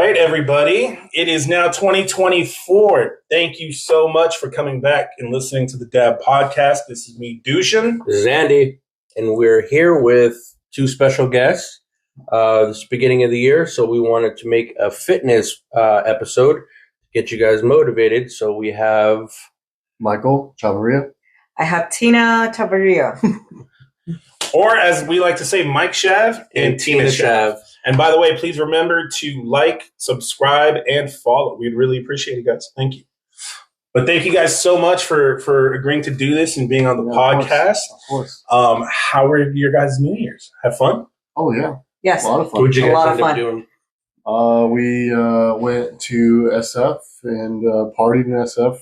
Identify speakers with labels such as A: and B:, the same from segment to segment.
A: right, everybody. It is now 2024. Thank you so much for coming back and listening to the Dab Podcast. This is me, Dushan.
B: This is Andy, and we're here with two special guests. This beginning of the year, so we wanted to make a fitness episode to get you guys motivated. So we have
C: Michael Chavarria.
D: I have Tina Chavarria.
A: Or as we like to say, Mike Shav and Tina Shav. And by the way, please remember to like, subscribe, and follow. We'd really appreciate it, guys. Thank you. But thank you guys so much for agreeing to do this and being on the podcast.
C: Of course.
A: How were your guys' New Year's? Have fun?
C: Oh, yeah.
D: Yes.
C: A lot of fun.
B: what did you
D: A lot
B: guys
D: of
B: end up
D: fun.
B: doing?
C: We went to SF and partied in SF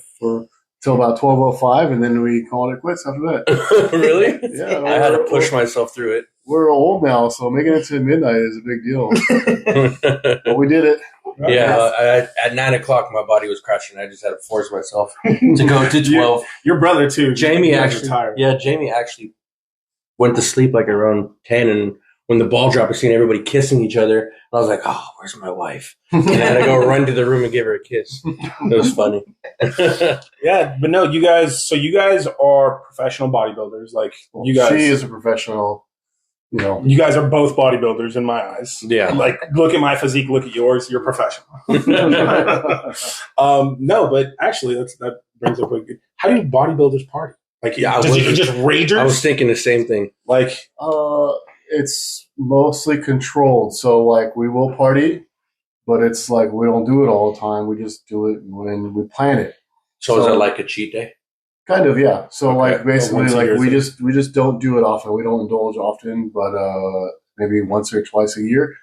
C: till about 12:05, and then we called it quits after that.
B: Really?
C: Yeah,
B: I had to push myself through it.
C: We're old now, so making it to midnight is a big deal. But we did it.
B: Yeah, at 9 o'clock, my body was crashing. I just had to force myself to go to 12.
A: Your brother, too.
B: Jamie
A: You guys
B: actually,
A: are tired.
B: yeah, Jamie actually went to sleep like around 10, and when the ball dropped, I seen everybody kissing each other. And I was like, oh, where's my wife? And I had to go run to the room and give her a kiss. It was funny.
A: Yeah, but no, you guys are professional bodybuilders. Like, you guys.
C: She is a professional,
A: You guys are both bodybuilders in my eyes.
B: Yeah.
A: Like, look at my physique, look at yours. You're professional. No, but actually, that brings up how do bodybuilders party? Like, just ragers?
B: I was thinking the same thing.
A: Like,
C: it's mostly controlled. So, like, we will party, but it's like we don't do it all the time. We just do it when we plan it.
B: So is that like a cheat day?
C: Kind of, yeah. So,
A: Okay.
C: like, basically,
A: Once a
C: like
A: year
C: we
A: thing.
C: just don't do it often. We don't indulge often, but maybe once or twice a year.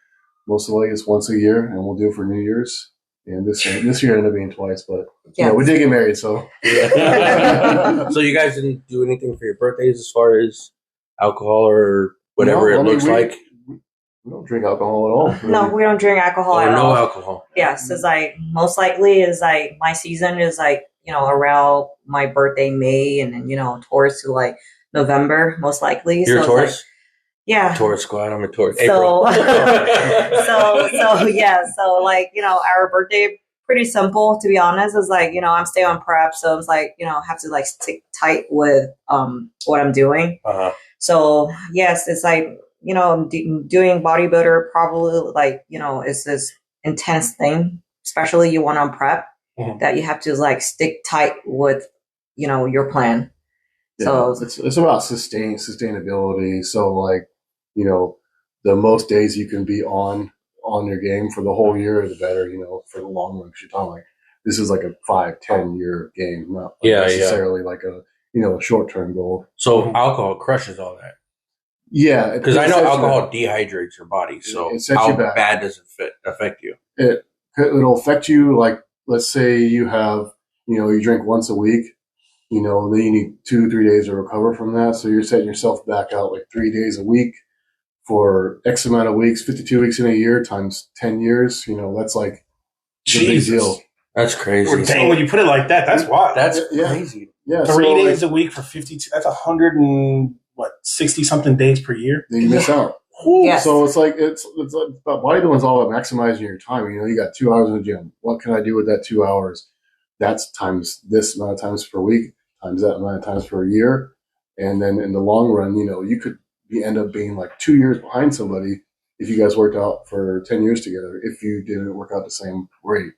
C: Most of the it's once a year, and we'll do it for New Year's. And this year ended up being twice, but we did get married, so.
B: Yeah. So you guys didn't do anything for your birthdays as far as alcohol or whatever looks like?
C: We don't drink alcohol at all. Really.
D: No, we don't drink alcohol
B: Or
D: at
B: no
D: all.
B: alcohol?
D: Yes, it's like most likely is like my season is like, around my birthday, May, and then, towards to like November, most likely.
B: You're a
D: so
B: Taurus?
D: Like, yeah.
B: Taurus squad. I'm a Taurus.
D: So,
B: April.
D: so like, our birthday, pretty simple, to be honest. It's like, I'm staying on prep. So it's like, have to like stick tight with what I'm doing.
B: Uh-huh.
D: So yes, it's like, doing bodybuilder probably like, it's this intense thing, especially you want on prep that you have to like stick tight with, your plan.
C: Yeah,
D: so
C: it's about sustainability. So like, the most days you can be on your game for the whole year, the better, for the long run. Because you're talking like, this is like a 5-10 year game, not necessarily like a, a short-term goal.
B: So alcohol crushes all that.
C: Yeah.
B: Because I know alcohol dehydrates your body. So
C: it sets
B: how
C: you back.
B: bad does it affect you?
C: It'll affect you. Like, let's say you have, you drink once a week, then you need 2-3 days to recover from that. So you're setting yourself back out like 3 days a week for X amount of weeks, 52 weeks in a year times 10 years. That's like a big deal.
B: That's crazy.
A: dang, when you put it like that, that's wild.
B: That's crazy.
C: Yeah.
A: 3
C: so,
A: days a week for 52. That's 60 something days per year.
C: then you miss out.
D: Yes.
C: So it's like it's about bodybuilding's all about maximizing your time. You got 2 hours in the gym. What can I do with that 2 hours? That's times this amount of times per week, times that amount of times per year, and then in the long run, you could end up being like 2 years behind somebody if you guys worked out for 10 years together. If you didn't work out the same rate.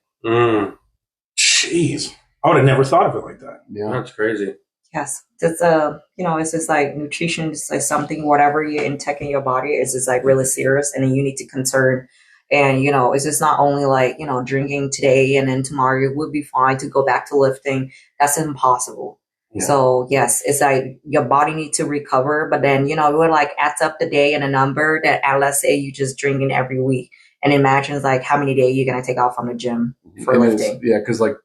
A: Jeez, I would have never thought of it like that.
C: Yeah,
B: That's crazy.
D: yes, it's it's just like nutrition is like something, whatever you intake in your body is just like really serious, and then you need to concern. And, it's just not only like, drinking today and then tomorrow you would be fine to go back to lifting. That's impossible.
C: Yeah.
D: So yes, it's like your body needs to recover, but then, it would like adds up the day and a number that, let's say you just drinking every week, and imagine like how many days you're going to take off from the gym for lifting.
C: Yeah, because like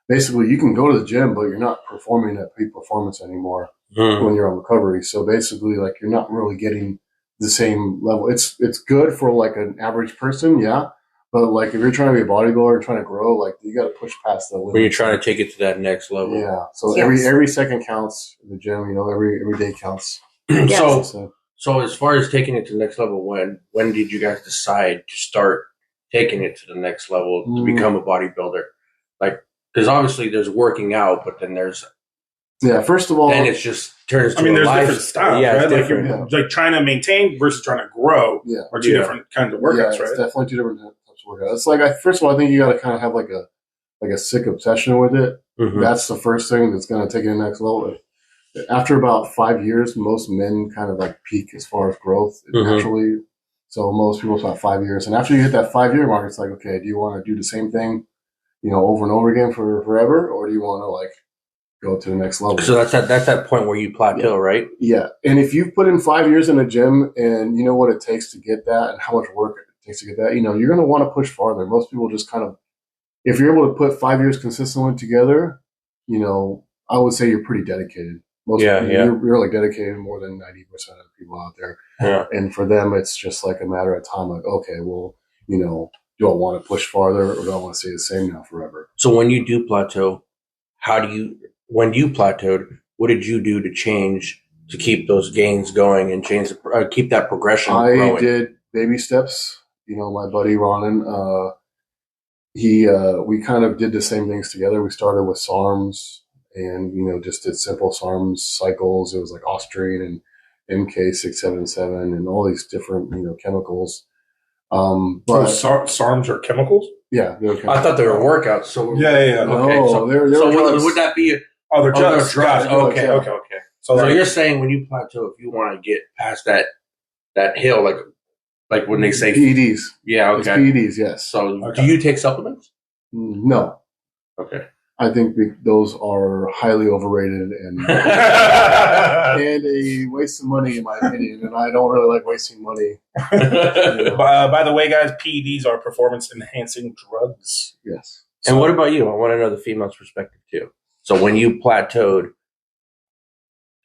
C: basically you can go to the gym, but you're not performing at peak performance anymore when you're on recovery. So basically, like, you're not really getting the same level. It's good for like an average person, yeah. But like if you're trying to be a bodybuilder and trying to grow, like you got to push past the limit.
B: When you're trying to take it to that next level.
C: Yeah. So
D: Yes.
C: every second counts in the gym. Every day counts.
D: Yes.
B: So as far as taking it to the next level, when did you guys decide to start taking it to the next level to become a bodybuilder? Like, because obviously there's working out, but then there's
C: first of all,
B: then it just turns to
A: there's
B: life.
A: different styles,
B: yeah,
A: right?
B: Different.
A: Like trying to maintain versus trying to grow are two different kinds of workouts, right?
C: It's definitely two different types of workouts. It's like, first of all, I think you got to kind of have like a sick obsession with it.
B: Mm-hmm.
C: That's the first thing that's going to take it to the next level. After about 5 years, most men kind of like peak as far as growth naturally. So most people, it's about 5 years. And after you hit that 5 year mark, it's like, okay, do you want to do the same thing, over and over again for forever? Or do you want to like go to the next level?
B: So that's that point where you plateau, right?
C: Yeah. And if you've put in 5 years in a gym and you know what it takes to get that and how much work it takes to get that, you're going to want to push farther. Most people just kind of, if you're able to put 5 years consistently together, I would say you're pretty dedicated. You're like dedicated more than 90% of the people out there.
B: Yeah.
C: And for them, it's just like a matter of time. Like, okay, well, do I want to push farther or do I want to stay the same now forever?
B: So when you do plateau, when you plateaued, what did you do to change to keep those gains going and keep that progression growing?
C: I did baby steps. My buddy Ronan, we kind of did the same things together. We started with SARMs and, just did simple SARMs cycles. It was like Austrian and MK677 and all these different, chemicals. But
A: SARMs are chemicals?
C: Yeah.
B: I thought they were workouts. So
A: yeah.
B: Okay.
C: No,
B: so would that be?
A: They're drugs.
B: Drugs. Okay. So
A: like,
B: you're saying when you plateau, if you want to get past that hill, like when they say
C: PEDs.
B: Yeah. Okay.
C: It's PEDs. Yes.
B: So do you take supplements?
C: No.
B: Okay.
C: I think those are highly overrated and a waste of money, in my opinion. And I don't really like wasting money.
A: By the way, guys, PEDs are performance-enhancing drugs.
C: Yes.
B: And what about you? I want to know the female's perspective too. So when you plateaued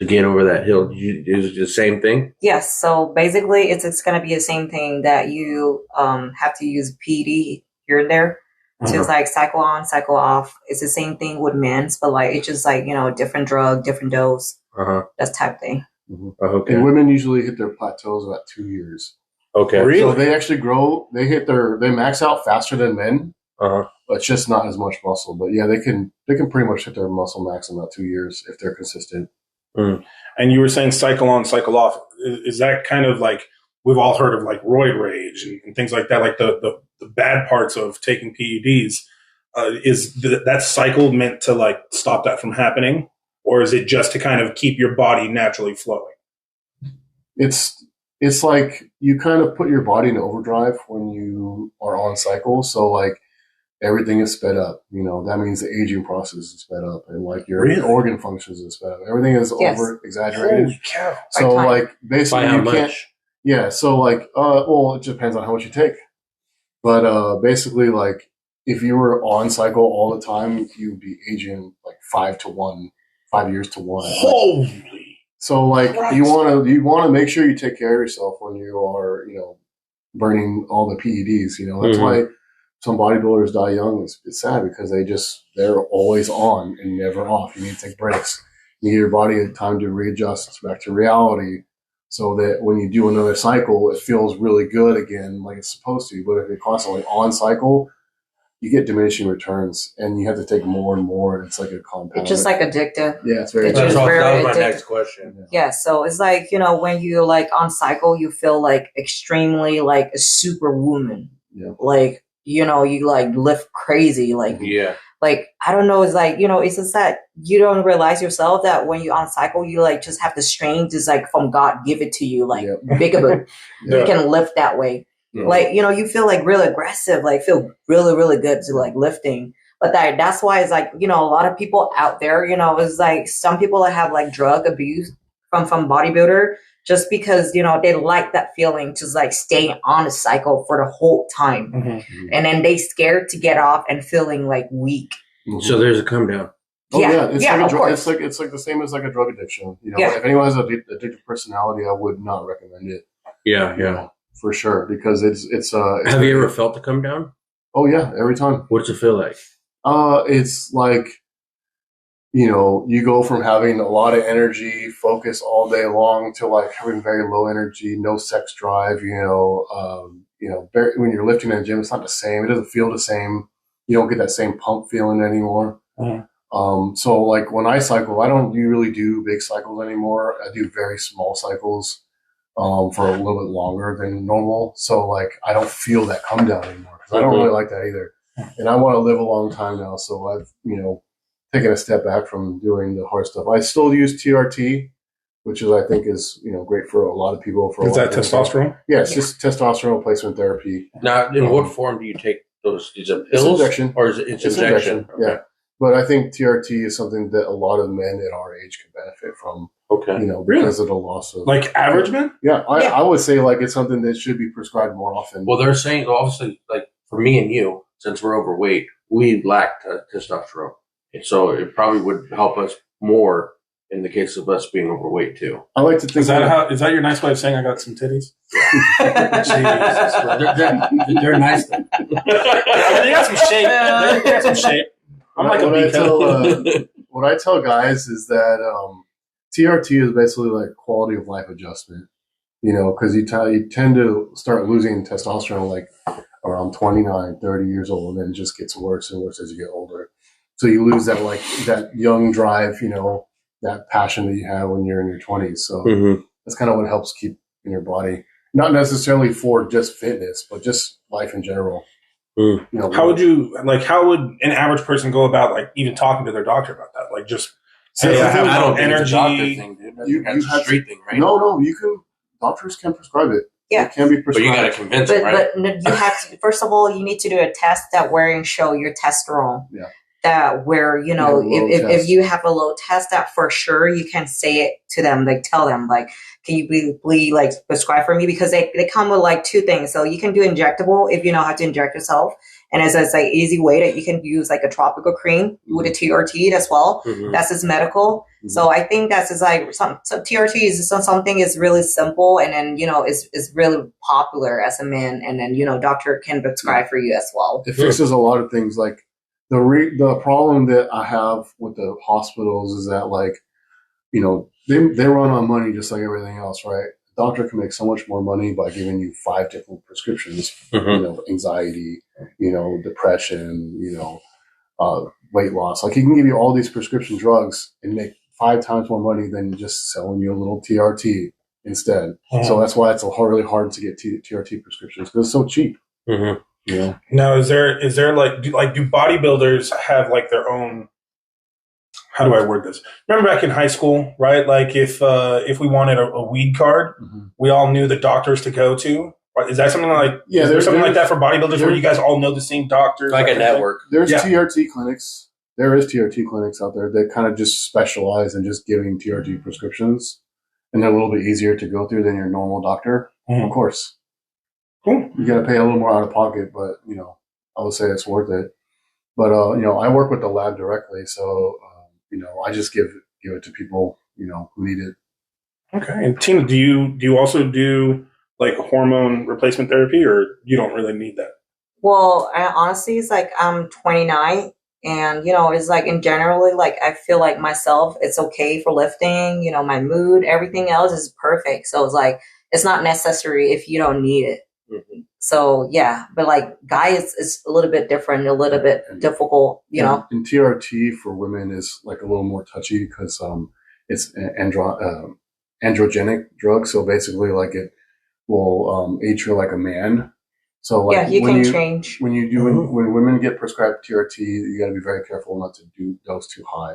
B: to get over that hill, is it the same thing?
D: Yes. So basically, it's going to be the same thing that you have to use PD here and there. So it's like cycle on, cycle off. It's the same thing with men's, but like it's just like, different drug, different dose. That type thing.
C: Mm-hmm. Okay. And women usually hit their plateaus about 2 years.
B: Okay.
A: Really?
C: So they actually grow, they max out faster than men. But it's just not as much muscle. But yeah, they can pretty much hit their muscle max in about 2 years if they're consistent.
A: Mm. And you were saying cycle on, cycle off. Is that kind of like, we've all heard of like roid rage and things like that, like the bad parts of taking PEDs. Is that cycle meant to like stop that from happening? Or is it just to kind of keep your body naturally flowing?
C: It's like you kind of put your body in overdrive when you are on cycle. So like everything is sped up. That means the aging process is sped up and like your organ functions is sped up. Everything is over exaggerated.
A: Holy cow.
C: So like basically you can't.
B: Much?
C: Yeah. So like, it just depends on how much you take. But basically, like, if you were on cycle all the time, you'd be aging like 5 years to 1.
A: Holy!
C: So like,
A: Christ.
C: you want to make sure you take care of yourself when you are, burning all the PEDs. That's why some bodybuilders die young. It's sad because they're always on and never off. You need to take breaks. You give your body time to readjust back to reality. So that when you do another cycle, it feels really good again, like it's supposed to. But if you're constantly on cycle, you get diminishing returns, and you have to take more and more, and it's like a compound.
D: It's just like addictive.
C: Yeah, it's very.
B: That was my
D: addictive.
B: next question.
D: Yeah, so it's like when you like on cycle, you feel like extremely like a superwoman.
C: Yeah.
D: Like you like lift crazy, like Like, I don't know, it's like, it's just that you don't realize yourself that when you're on cycle, you like just have the strength just like from God give it to you, like big of a, you can lift that way. Yeah. Like, you feel like really aggressive, like feel really, really good to like lifting. But that's why it's like, a lot of people out there, it's like some people that have like drug abuse from bodybuilder just because, they like that feeling to like stay on a cycle for the whole time. Mm-hmm. And then they scared to get off and feeling like weak.
B: Mm-hmm. So there's a come down.
C: Oh yeah, it's like the same as like a drug addiction. If anyone has an addictive personality, I would not recommend it.
B: Yeah.
C: For sure, because it's
B: have you ever felt the come down?
C: Oh yeah, every time.
B: What's it feel like?
C: It's like, you go from having a lot of energy, focus all day long to like having very low energy, no sex drive, when you're lifting in the gym, it's not the same. It doesn't feel the same. You don't get that same pump feeling anymore. So like when I cycle, I don't really do big cycles anymore. I do very small cycles for a little bit longer than normal. So like I don't feel that come down anymore because I don't really like that either. And I want to live a long time now. So I've, taken a step back from doing the hard stuff. I still use TRT, which is, I think is, great for a lot of people.
A: Is that testosterone?
C: Yeah, it's just testosterone replacement therapy.
B: Now, in what form do you take those? Is it pills?
C: It's injection.
B: Or is it injection?
C: Okay. Yeah. But I think TRT is something that a lot of men at our age can benefit from.
B: Okay.
C: Because of the loss of...
A: Like average men?
C: Yeah. I would say like it's something that should be prescribed more often.
B: Well, they're saying, obviously, like for me and you, since we're overweight, we lack testosterone. So it probably would help us more in the case of us being overweight too.
C: I like to think
A: is that your nice way of saying I got some titties?
B: Jesus, they're nice. They
A: got some shape. They got some shape. I'm like
C: what I tell guys is that TRT is basically like quality of life adjustment. Because you tend to start losing testosterone like around 29, 30 years old, and then it just gets worse and worse as you get older. So you lose that young drive, that passion that you have when you're in your 20s. So that's kind of what helps keep in your body. Not necessarily for just fitness, but just life in general.
A: How would an average person go about like even talking to their doctor about that? Like just say I have no energy.
B: You have a street thing, right?
C: No, doctors can prescribe it.
D: Yeah.
C: It can be prescribed.
B: But you got to convince them, right?
D: But you have to, first of all, you need to do a test that where and show your testosterone.
C: Yeah.
D: That where, if you have a low test, that for sure you can say it to them, like tell them, like, can you please like prescribe for me? Because they come with like two things. So you can do injectable if you know how to inject yourself. And it's like easy way that you can use like a tropical cream with a TRT as well. That's just medical. So I think that's just like so TRT is something is really simple and then, is really popular as a man. And then, doctor can prescribe for you as well.
C: It fixes a lot of things. Like the problem that I have with the hospitals is that like, they run on money just like everything else, right? The doctor can make so much more money by giving you 5 different prescriptions, anxiety, depression, weight loss. Like he can give you all these prescription drugs and make 5 times more money than just selling you a little TRT instead. So that's why it's really hard to get TRT prescriptions because it's so cheap. Yeah.
A: Now, is there do bodybuilders have like their own? How do I word this? Remember back in high school, right? Like if we wanted a weed card, we all knew the doctors to go to. Is that something like? Yeah, is there something like that for bodybuilders where you guys all know the same doctors?
B: Like a network.
C: There's TRT clinics. There is TRT clinics out there that kind of just specialize in just giving TRT prescriptions, and they're a little bit easier to go through than your normal doctor. Of course.
A: Cool.
C: You got to pay a little more out of pocket, but I would say it's worth it. But I work with the lab directly, so I just give it to people who need it.
A: Okay. And Tina, do you also do like hormone replacement therapy, or you don't really need that?
D: Well, honestly, it's like I'm 29, and it's like in generally, like I feel like myself, it's okay for lifting. My mood, everything else is perfect. So it's like it's not necessary if you don't need it. So yeah, but like guys, it's a little bit different, a little bit difficult,
C: And TRT for women is like a little more touchy because it's an androgenic drug. So basically, like it will age you like a man. So like
D: you can change
C: when when women get prescribed TRT, you got to be very careful not to do dose too high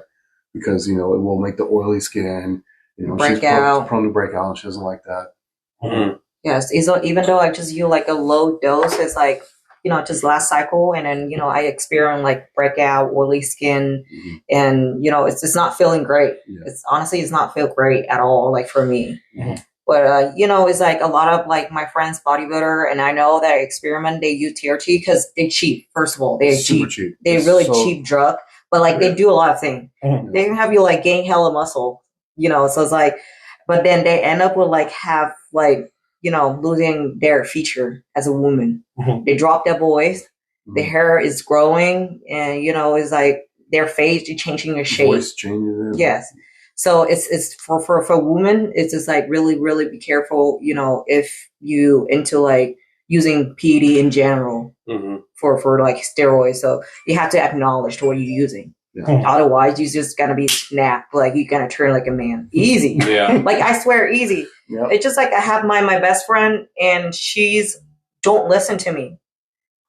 C: because it will make the oily skin.
D: Break
C: she's
D: out.
C: prone to break out, and she doesn't like that.
D: Yes, even though I just use like a low dose, it's like, just last cycle. And then, I experience like breakout, oily skin and, it's not feeling great. Yeah. It's not feel great at all, like for me. But, it's like a lot of like my friends bodybuilder and I know that experiment, they use TRT because they cheap. First of all, they're
C: super cheap.
D: They're really cheap drug, but like they do a lot of things. They can have you like gain hella muscle, so it's like, but then they end up with like have like, losing their feature as a woman. They drop their voice, the hair is growing, and it's like their face, you're changing your shape.
C: Voice changes.
D: Yes. So it's for women, it's just like really, really be careful, you know, if you into like using PED in general for like steroids. So you have to acknowledge what you're using.
C: Yeah.
D: Otherwise, you're just gonna be snapped. Like you're gonna turn like a man. Easy.
B: Yeah.
D: Like I swear, easy.
C: Yep.
D: It's just like I have my best friend, and she's don't listen to me.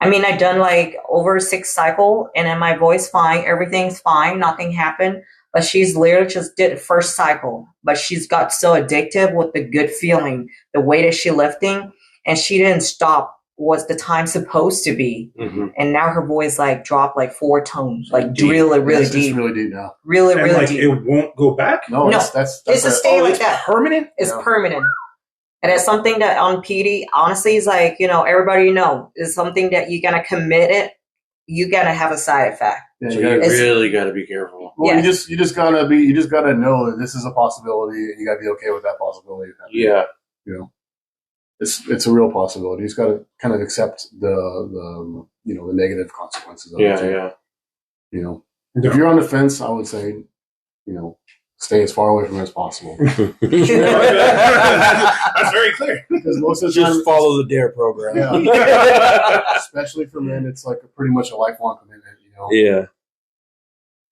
D: I mean, I done like over 6 cycle, and then my voice fine, everything's fine, nothing happened. But she's literally just did first cycle, but she's got so addictive with the good feeling, the way that she lifting, and she didn't stop what's the time supposed to be. And now her voice like dropped like 4 tones, like
B: Deep.
D: really, really deep.
C: It's really deep now.
D: Really,
A: And
D: really
A: like
D: deep.
A: it won't go back.
C: No,
D: No.
C: that's
D: It's a stay like
A: it's
D: that.
A: permanent.
D: It's
C: Yeah.
D: permanent. And it's something that on PD, honestly, is like, you know, everybody know is something that you're going to commit it. You got to have a side effect.
C: Yeah,
B: So
C: you
B: you
C: gotta-
D: It's-
B: really got to be careful.
C: well,
D: Yes.
C: you just gotta know that this is a possibility, and you gotta be okay with that possibility.
B: Yeah.
C: You know, it's a real possibility. You just gotta kind of accept the you know the negative consequences of it.
B: Yeah.
C: too.
B: Yeah.
C: You know, if you're on the fence, I would say, you know, stay as far away from it as possible.
A: That's very clear.
C: Because most of the time,
B: Just follow the DARE program.
C: yeah, especially for men, it's like pretty much a lifelong commitment. You know,
B: Yeah.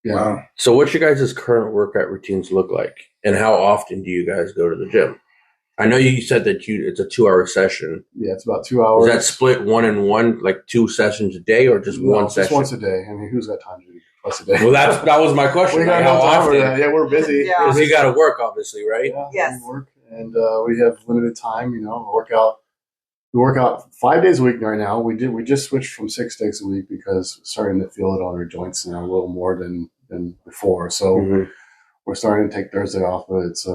C: yeah.
A: Wow.
B: So what's your guys' current workout routines look like? And how often do you guys go to the gym? I know you said that it's a 2-hour session.
C: Yeah, it's about 2 hours.
B: Is that split 1 and 1, like 2 sessions a day, or just
C: No,
B: one
C: just
B: session?
C: once a day. I mean, who's got time to do twice a day?
B: Well, that was my question.
C: we
B: Like,
C: got
B: how
C: no time for
B: often?
C: that. Yeah, we're busy.
D: Yeah.
B: Because you got to work, obviously, right?
C: Yeah,
D: Yes.
C: we work, and we have limited time. You know, we work out 5 days a week right now. We just switched from 6 days a week because we're starting to feel it on our joints now a little more than before. So we're starting to take Thursday off. But it's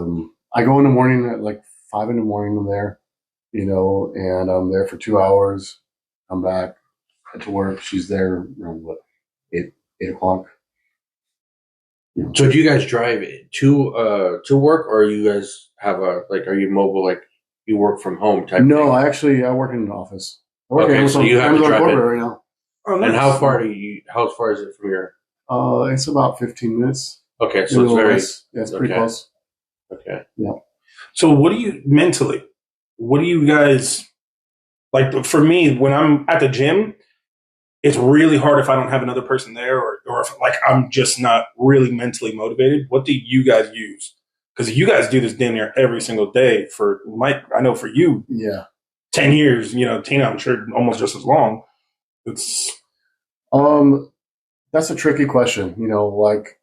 C: I go in the morning at like 5 in the morning. I'm there, you know, and I'm there for 2 hours. I'm back, head to work. She's there around 8 o'clock.
B: So do you guys drive to work, or you guys have are you mobile, like you work from home type
C: No,
B: thing?
C: I work in an office. I work
B: Okay,
C: in
B: so you have to
C: Amazon
B: drive
C: corporate
B: in.
C: right now.
A: Oh,
B: And how far is it from your?
C: It's about 15 minutes.
B: Okay, so
C: Maybe a
B: it's
C: little
B: very
C: less. Yeah, it's pretty
B: okay.
C: close.
B: okay.
A: So what do you mentally? What do you guys like? For me, when I'm at the gym, it's really hard if I don't have another person there, or if like I'm just not really mentally motivated. What do you guys use? Because you guys do this damn near every single day. For Mike, I know for you,
C: Yeah.
A: 10 years. You know, Tina, I'm sure almost just as long. It's
C: That's a tricky question. You know, like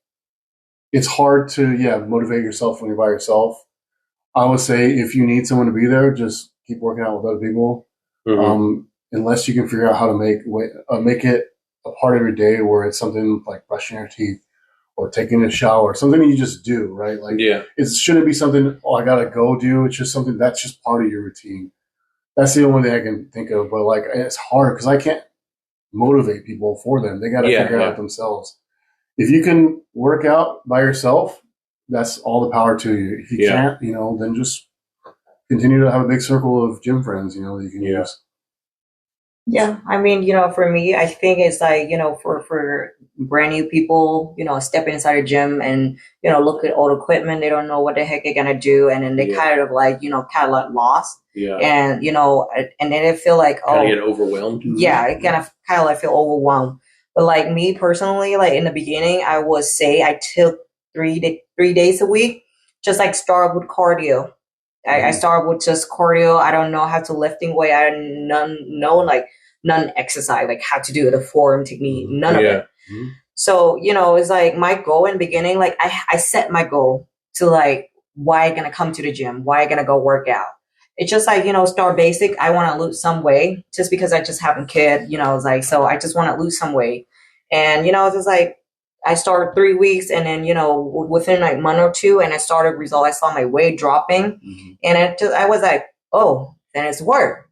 C: it's hard to motivate yourself when you're by yourself. I would say if you need someone to be there, just keep working out with other people. Unless you can figure out how to make it a part of your day where it's something like brushing your teeth or taking a shower, something you just do, right? Like
B: Yeah.
C: it shouldn't be something, I gotta go do. It's just something that's just part of your routine. That's the only thing I can think of. But like it's hard because I can't motivate people for them. They gotta figure it out themselves. If you can work out by yourself, that's all the power to you. If you can't, you know, then just continue to have a big circle of gym friends, you know, that you can use.
D: Yeah, I mean, you know, for me, I think it's like, you know, for brand new people, you know, step inside a gym and, you know, look at old equipment. They don't know what the heck they're going to do. And then they kind of like, you know, kind of like lost.
B: Yeah.
D: And, you know, and then they feel like,
B: Kind of get overwhelmed.
D: yeah, it kind of like feel overwhelmed. But like me personally, like in the beginning, I would say I took 3 days a week, just like start with cardio. I started with just cardio. I don't know how to lifting weight. I none exercise, like how to do the form technique, none of it.
C: Mm-hmm.
D: So, you know, it's like my goal in the beginning, like I set my goal to like, why I gonna come to the gym? Why I gonna go work out? It's just like, you know, start basic. I want to lose some weight just because I just have a kid, you know, it's like, so I just want to lose some weight. And, you know, it's just like, I started 3 weeks and then, you know, within like a month or two, and I started result. I saw my weight dropping and I was like, oh, then it's work.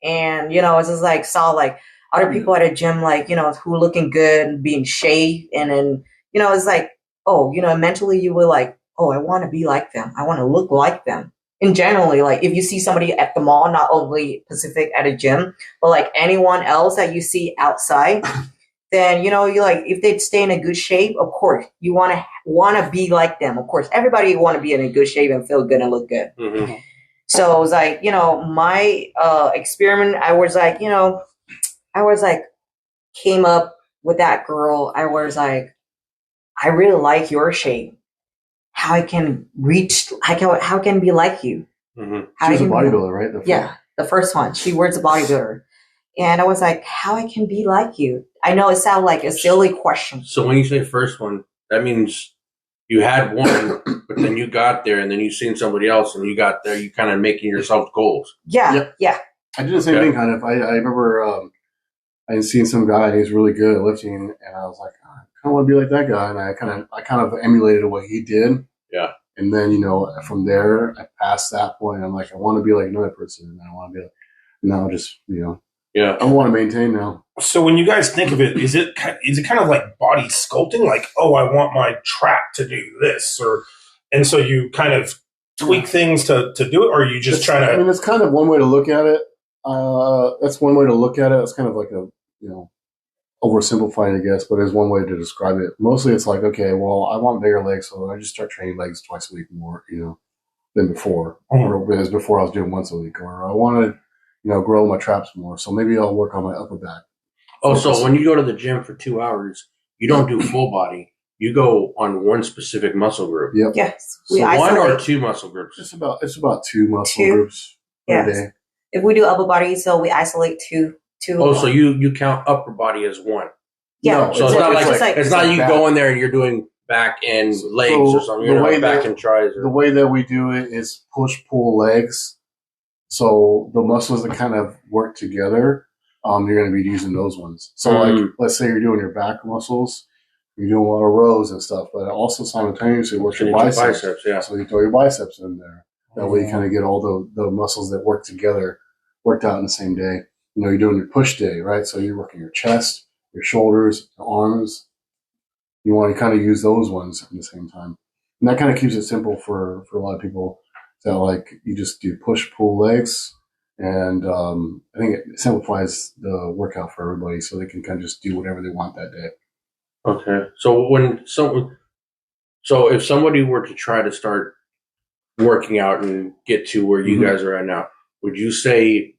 D: And, you know, it's just like, saw like other people at a gym, like, you know, who looking good, being shaved. And then, you know, it's like, oh, you know, mentally you were like, oh, I want to be like them. I want to look like them. And generally, like if you see somebody at the mall, not only Pacific at a gym, but like anyone else that you see outside, then you like if they stay in a good shape, of course you want to be like them. Of course, everybody want to be in a good shape and feel good and look good.
B: Mm-hmm.
D: So it was like my experiment. I was like came up with that girl. I was like, I really like your shape. How I can reach? How can be like you?
B: Mm-hmm.
C: She's a bodybuilder, right?
D: The first one. She was a bodybuilder. And I was like, how I can be like you? I know it sounds like a silly question.
B: So when you say first one, that means you had one, but then you got there and then you seen somebody else and you got there, you kind of making yourself goals.
D: Yeah.
C: I did the same thing kind of. I remember I had seen some guy and he was really good at lifting and I was like, I kind of want to be like that guy. And I kind of emulated what he did.
B: Yeah.
C: And then, from there, I passed that point. I'm like, I want to be like another person. And I want to be like, now just,
B: Yeah.
C: I want to maintain now.
A: So when you guys think of it, is it kind of like body sculpting? Like, oh, I want my trap to do this, and so you kind of tweak things to do it, or are you just trying to?
C: I mean, it's kind of one way to look at it. That's one way to look at it. It's kind of like a, oversimplifying, I guess, but it's one way to describe it. Mostly it's like, okay, well, I want bigger legs, so I just start training legs twice a week more, than before. Or as before I was doing once a week. Or I want to, grow my traps more. So maybe I'll work on my upper back.
B: Oh, so when you go to the gym for 2 hours, you don't do full body. You go on one specific muscle group.
C: Yep.
D: Yes.
B: So one or two muscle groups?
C: It's about two muscle groups per day.
D: If we do upper body, so we isolate two.
B: Oh, so you count upper body as one?
D: Yeah.
B: No, so it's not you go in there and you're doing back and legs or something. You're doing back and tries.
C: The way that we do it is push pull legs. So the muscles that kind of work together, you're going to be using those ones. So like, let's say you're doing your back muscles, you're doing a lot of rows and stuff, but also simultaneously work your biceps.
B: Yeah.
C: So you throw your biceps in there. That way you kind of get all the muscles that work together worked out in the same day. You're doing your push day, right? So you're working your chest, your shoulders, your arms. You want to kind of use those ones at the same time. And that kind of keeps it simple for a lot of people. So like you just do push, pull legs. And I think it simplifies the workout for everybody so they can kind of just do whatever they want that day.
B: Okay. So if somebody were to try to start working out and get to where you guys are at now, would you say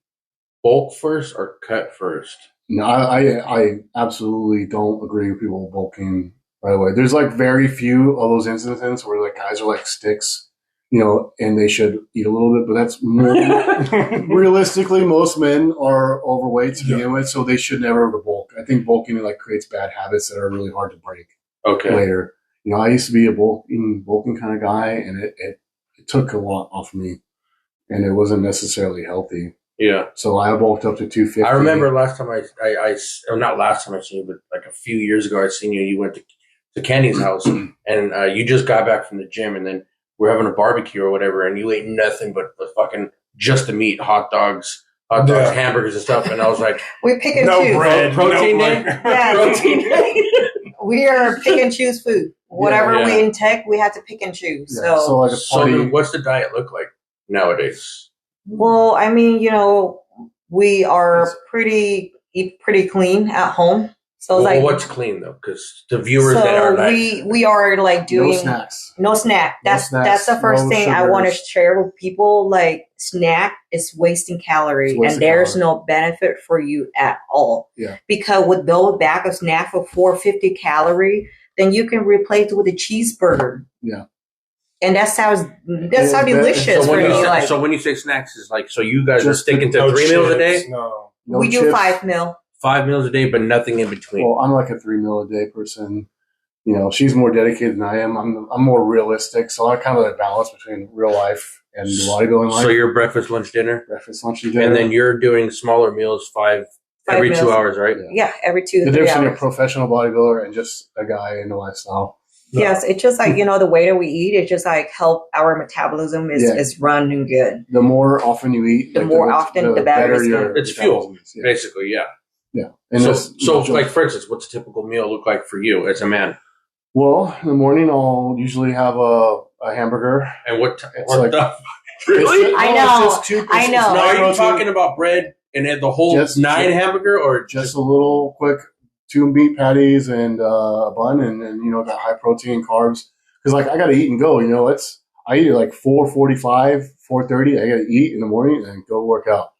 B: bulk first or cut first?
C: No, I absolutely don't agree with people bulking right away. There's like very few of those instances where like guys are like sticks, and they should eat a little bit, but that's more realistically, most men are overweight to begin with, so they should never bulk. I think bulking creates bad habits that are really hard to break later. I used to be a bulking kind of guy, and it took a lot off me, and it wasn't necessarily healthy.
B: Yeah.
C: So I bulked up to 250.
B: I remember last time or not last time I seen you, but like a few years ago I seen you. You went to Kenny's house, and you just got back from the gym, and then we're having a barbecue or whatever, and you ate nothing but fucking just the meat, hot dogs, hamburgers and stuff. And I was like,
D: we pick and
A: no
D: choose.
A: Bread,
B: protein day?
D: Yeah, protein day. We are pick and choose food. Whatever we intake, we have to pick and choose.
C: Yeah. So like a party.
B: So what's the diet look like nowadays?
D: Well, I mean, we are eat pretty clean at home. So
B: what's clean though? Because the viewers that are
D: we are like doing no snack. That's the first thing I want to share with people. Like snack is wasting calories, and there's no benefit for you at all.
C: Yeah.
D: Because with those bag of snack for 450 calorie, then you can replace it with a cheeseburger.
C: Yeah.
D: And that's how delicious for me.
B: So when you say snacks, is like, so you guys are sticking to 3 meals a day?
C: No
D: we
C: chips.
D: do 5 meal.
B: 5 meals a day, but nothing in between.
C: Well, I'm like a 3 meal a day person. She's more dedicated than I am. I'm more realistic, so I kind of like balance between real life and bodybuilding life.
B: So your breakfast, lunch, dinner?
C: Breakfast, lunch, and dinner.
B: And then you're doing smaller meals, every meals. 2 hours, right?
D: Yeah, every 2 to 3 hours.
C: The difference between a professional bodybuilder and just a guy in the lifestyle.
D: No. Yes, it's just like, the way that we eat, it just like help our metabolism is running good.
C: The more often you eat,
D: the better
B: it's fuel, basically, yeah.
C: Yeah.
B: And so like, for instance, what's a typical meal look like for you as a man?
C: Well, in the morning, I'll usually have a hamburger.
B: And what
C: like,
B: really?
D: I know. I know.
B: Now, are you talking about bread and the whole 9 hamburger, or
C: just a little quick 2 meat patties and a bun, and got high protein carbs. Because like I got to eat and go. I eat at like 4:45, 4:30. I got to eat in the morning and go work out.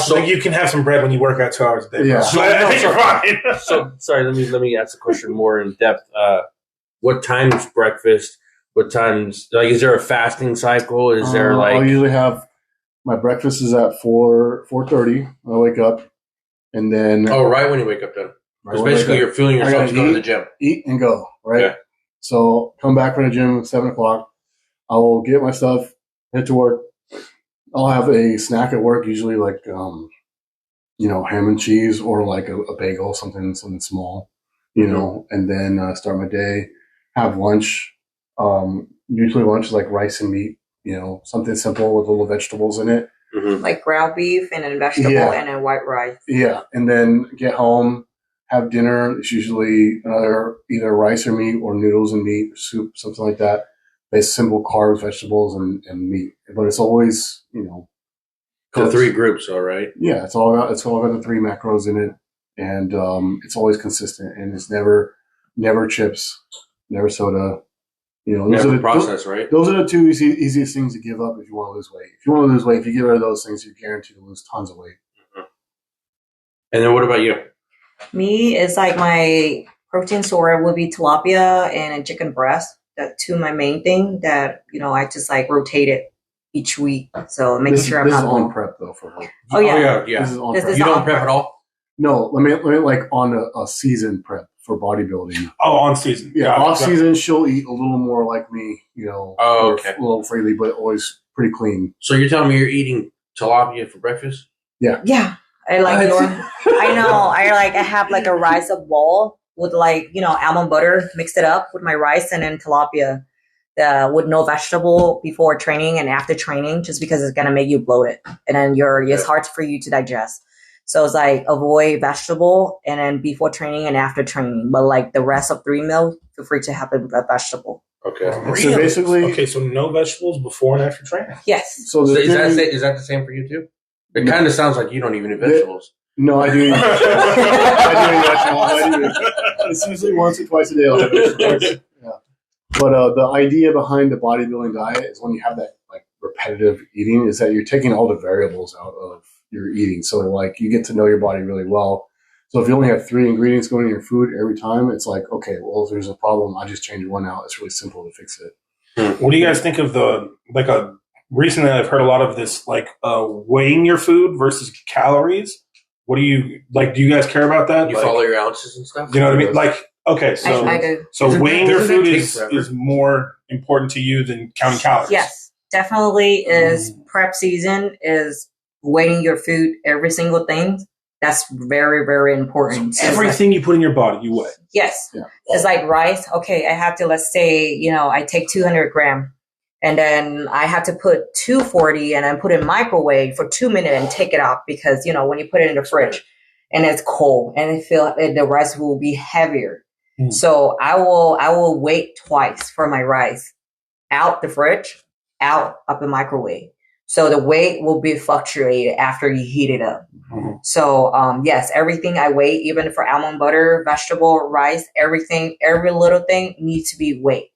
A: So you can have some bread when you work out 2 hours a day.
C: Yeah.
A: So I think you're fine.
B: So sorry, let me ask the question more in depth. What time's breakfast? What times, like, is there a fasting cycle? Is there
C: I'll usually have my breakfast is at 4:30. I wake up, and then
B: right when you wake up, then because basically you're feeling yourself to go to the gym,
C: eat and go, right?
B: Yeah.
C: So come back from the gym at 7:00. I will get my stuff, head to work. I'll have a snack at work, usually like ham and cheese or like a bagel, something small, and then start my day. Have lunch. Usually lunch is like rice and meat, something simple with little vegetables in it.
B: Mm-hmm.
D: Like ground beef and then vegetable and then white rice.
C: Yeah. And then get home, have dinner. It's usually either rice or meat or noodles and meat, soup, something like that. It's simple carbs, vegetables, and meat. But it's always,
B: the 3 groups, all right?
C: Yeah. It's all got the 3 macros in it. And it's always consistent. And it's never chips, never soda. Those are the process, right? Those are the 2 easiest things to give up if you want to lose weight. If you want to lose weight, if you get rid of those things, you're guaranteed to lose tons of weight.
B: Mm-hmm. And then what about you?
D: Me, it's like my protein source would be tilapia and chicken breast. That 2 my main thing that I just like rotate it each week. So making sure I'm not
C: on prep though for her.
D: Oh yeah.
C: This is on prep.
B: You don't prep at all?
C: No, let me like on a season prep for bodybuilding.
A: Oh, on season.
C: Yeah, off season she'll eat a little more like me,
B: okay.
C: A little freely, but always pretty clean.
B: So you're telling me you're eating tilapia for breakfast?
C: Yeah.
D: Yeah. I like I know. I have like a rice bowl with almond butter, mix it up with my rice and then tilapia with no vegetable before training and after training, just because it's going to make you bloated. And then it's hard for you to digest. So it's like avoid vegetable and then before training and after training. But like the rest of 3 meals, feel free to have a vegetable.
B: Okay.
C: So basically,
A: so no vegetables before and after training.
D: Yes.
C: So
B: is that the same for you too? It kind of sounds like you don't even eat vegetables.
C: No, I do eat I do eat vegetables. It's usually once or twice a day. I'll have vegetables. Yeah. But the idea behind the bodybuilding diet is when you have that like repetitive eating, is that you're taking all the variables out of your eating. So like you get to know your body really well. So if you only have 3 ingredients going in your food every time, it's like, okay, well, if there's a problem, I just change one out. It's really simple to fix it.
A: What do you guys think of recently I've heard a lot of this, weighing your food versus calories. What do you like? Do you guys care about that?
B: You follow your ounces and stuff?
A: You know what I mean? Like, okay, so
D: I do.
A: So weighing your food is more important to you than counting calories.
D: Yes, definitely is prep season is weighing your food, every single thing. That's very, very important.
A: So everything you put in your body, you weigh.
D: Yes.
C: Yeah.
D: It's like rice. Okay, I have to, let's say, I take 200 grams and then I have to put 240 and then put it in microwave for 2 minutes and take it out because, when you put it in the fridge and it's cold and the rice will be heavier. So I will wait twice for my rice out the fridge, out of the microwave. So the weight will be fluctuated after you heat it up. Mm-hmm. So, yes, everything I weigh, even for almond butter, vegetable, rice, everything, every little thing needs to be weighed.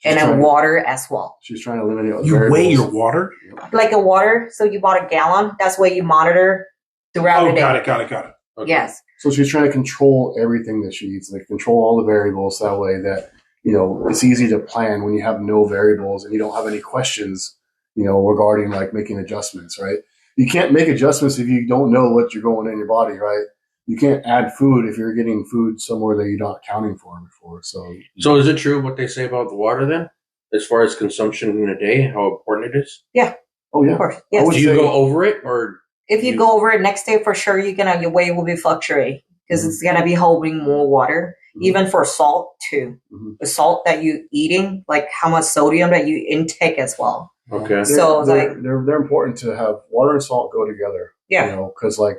D: And then water as well.
C: She's trying to eliminate
A: you variables. Weigh your water?
D: Like a water. So you bought a gallon. That's what you monitor throughout the day.
A: Got it. Okay.
D: Yes.
C: So she's trying to control everything that she eats, like control all the variables that way that, it's easy to plan when you have no variables and you don't have any questions, regarding like making adjustments, right? You can't make adjustments if you don't know what you're going in your body, right? You can't add food if you're getting food somewhere that you're not accounting for before. So
B: is it true what they say about the water then? As far as consumption in a day, how important it is?
D: Yeah.
C: Oh yeah.
D: Of course. Yes.
B: Do you go over it or?
D: If you go over it next day, for sure, your weight will be fluctuating because it's going to be holding more water. Mm-hmm. Even for salt too. Mm-hmm. The salt that you eating, like how much sodium that you intake as well.
B: Okay.
C: So they're important to have water and salt go together.
D: Yeah.
C: Because like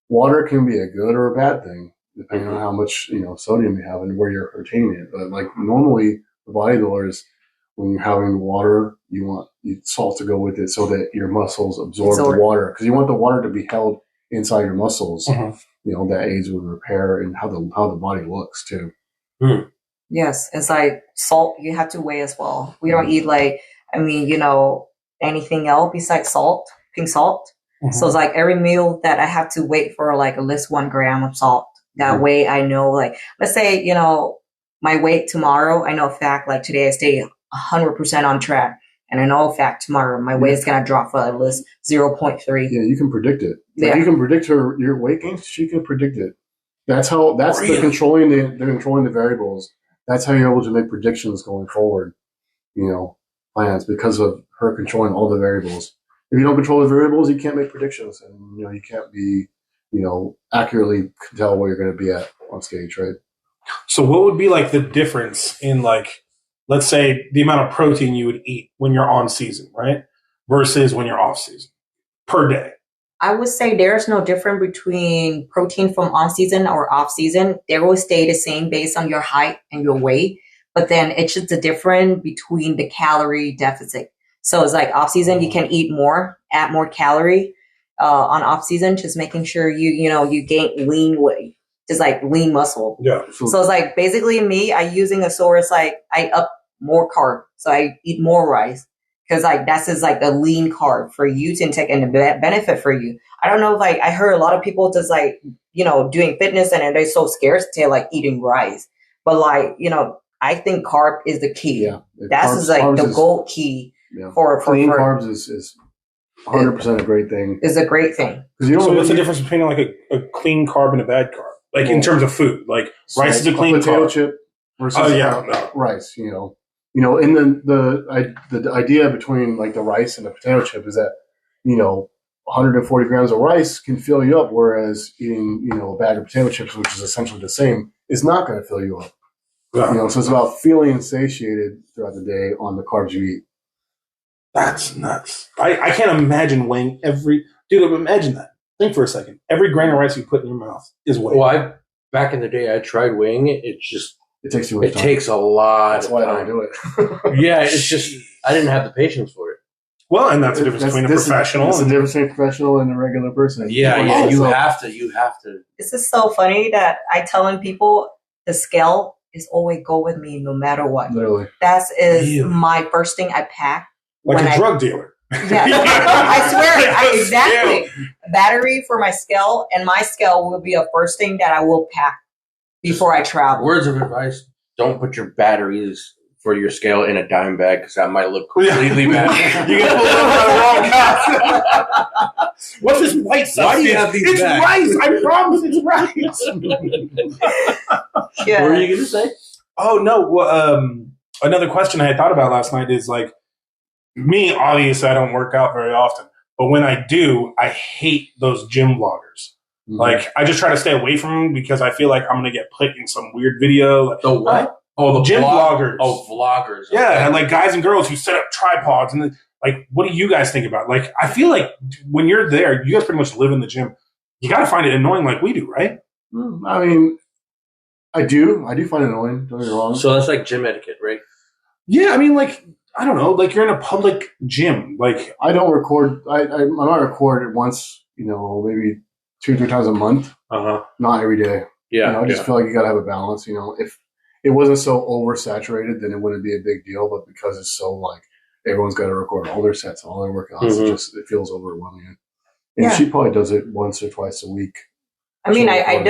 C: water can be a good or a bad thing depending on how much sodium you have and where you're retaining it. But like normally the bodybuilders, when you're having water, you want salt to go with it so that your muscles absorb the water because you want the water to be held inside your muscles.
A: Mhm.
C: You know, that aids with repair and how the body looks too.
D: Yes, it's like salt. You have to weigh as well. We don't eat like, I mean, you know, anything else besides salt, pink salt. So it's like every meal that I have to wait for like at least 1 gram of salt. That way I know, like, let's say, you know, my weight tomorrow, I know fact, like today I stay 100% on track. And I know fact tomorrow my weight is going to drop for at least 0.3.
C: Yeah, you can predict it. Like,
D: Yeah.
C: you can predict your weight gain. She can predict it. That's
A: Really?
C: the controlling the variables. That's how you're able to make predictions going forward. You know, plans because of her controlling all the variables. If you don't control the variables, you can't make predictions, and you know you can't be, you know, accurately tell where you're going to be at on stage, right?
A: So what would be like the difference in like, let's say the amount of protein you would eat when you're on season, right? Versus when you're off season per day?
D: I would say there's no difference between protein from on season or off season. They will stay the same based on your height and your weight, but then it's just the difference between the calorie deficit. So it's like off season, you can eat more, add more calorie. On off season, just making sure you gain lean weight, just like lean muscle.
A: Yeah.
D: So it's like basically me, I using a source like I up more carb, so I eat more rice. Because like that's just like a lean carb for you to intake and the benefit for you. I don't know if like I heard a lot of people just like, you know, doing fitness and they're so scared to like eating rice. But like, you know, I think carb is the key.
C: Yeah,
D: That's like the gold key for
C: clean carbs is 100% a great thing.
D: Is a great thing.
A: So what's the difference between like a clean carb and a bad carb? Like in terms of food, like rice is a clean
C: potato
A: carb.
C: chip versus
A: No.
C: rice. You know, in the idea between like the rice and the potato chip is that, you know, 140 grams of rice can fill you up, whereas eating, you know, a bag of potato chips, which is essentially the same, is not going to fill you up.
A: Yeah.
C: You know, so it's about feeling satiated throughout the day on the carbs you eat.
A: That's nuts. I can't imagine weighing dude, imagine that. Think for a second. Every grain of rice you put in your mouth is weighed.
B: Well, back in the day, I tried weighing it. It
C: takes too much time.
B: It takes a lot
C: That's
B: of
C: why
B: time.
C: I don't do it.
B: Yeah, it's just, I didn't have the patience for it.
A: Well, and that's the difference between a professional.
C: It's the difference between a professional and a regular person.
B: Yeah, you have to.
D: This is so funny that I telling people the scale is always go with me no matter what.
C: Literally.
D: That is
A: Really?
D: my first thing I pack.
A: Like a drug dealer.
D: Yeah, I swear, exactly. Battery for my scale, and my scale will be a first thing that I will pack before I travel.
B: Words of advice: don't put your batteries for your scale in a dime bag because that might look completely bad.
A: You get pulled over by the wrong cop. What's this white substance?
B: Why do you have these
A: It's
B: bags?
A: rice. I promise it's rice.
D: Yeah.
B: What were you gonna say?
A: Oh no. Well, another question I had thought about last night is like, me, obviously, I don't work out very often, but when I do, I hate those gym vloggers.
C: Mm-hmm.
A: Like, I just try to stay away from them because I feel like I'm going to get put in some weird video.
B: The what?
A: Oh, the gym vloggers.
B: Oh, vloggers.
A: Yeah,
B: Okay.
A: and like guys and girls who set up tripods. And then, like, what do you guys think about it? Like, I feel like when you're there, you guys pretty much live in the gym. You got to find it annoying like we do, right?
C: I mean, I do find it annoying. Don't get me wrong.
B: So that's like gym etiquette, right?
A: Yeah, I mean, like, I don't know. Like, you're in a public gym. Like,
C: I don't record. I might record it once, you know, maybe 2-3 times a month. Not every day.
B: Yeah.
C: You know, I just feel like you got to have a balance. You know, if it wasn't so oversaturated, then it wouldn't be a big deal. But because it's so like everyone's got to record all their sets, all their workouts, it feels overwhelming. And she probably does it once or twice a week.
D: I mean, I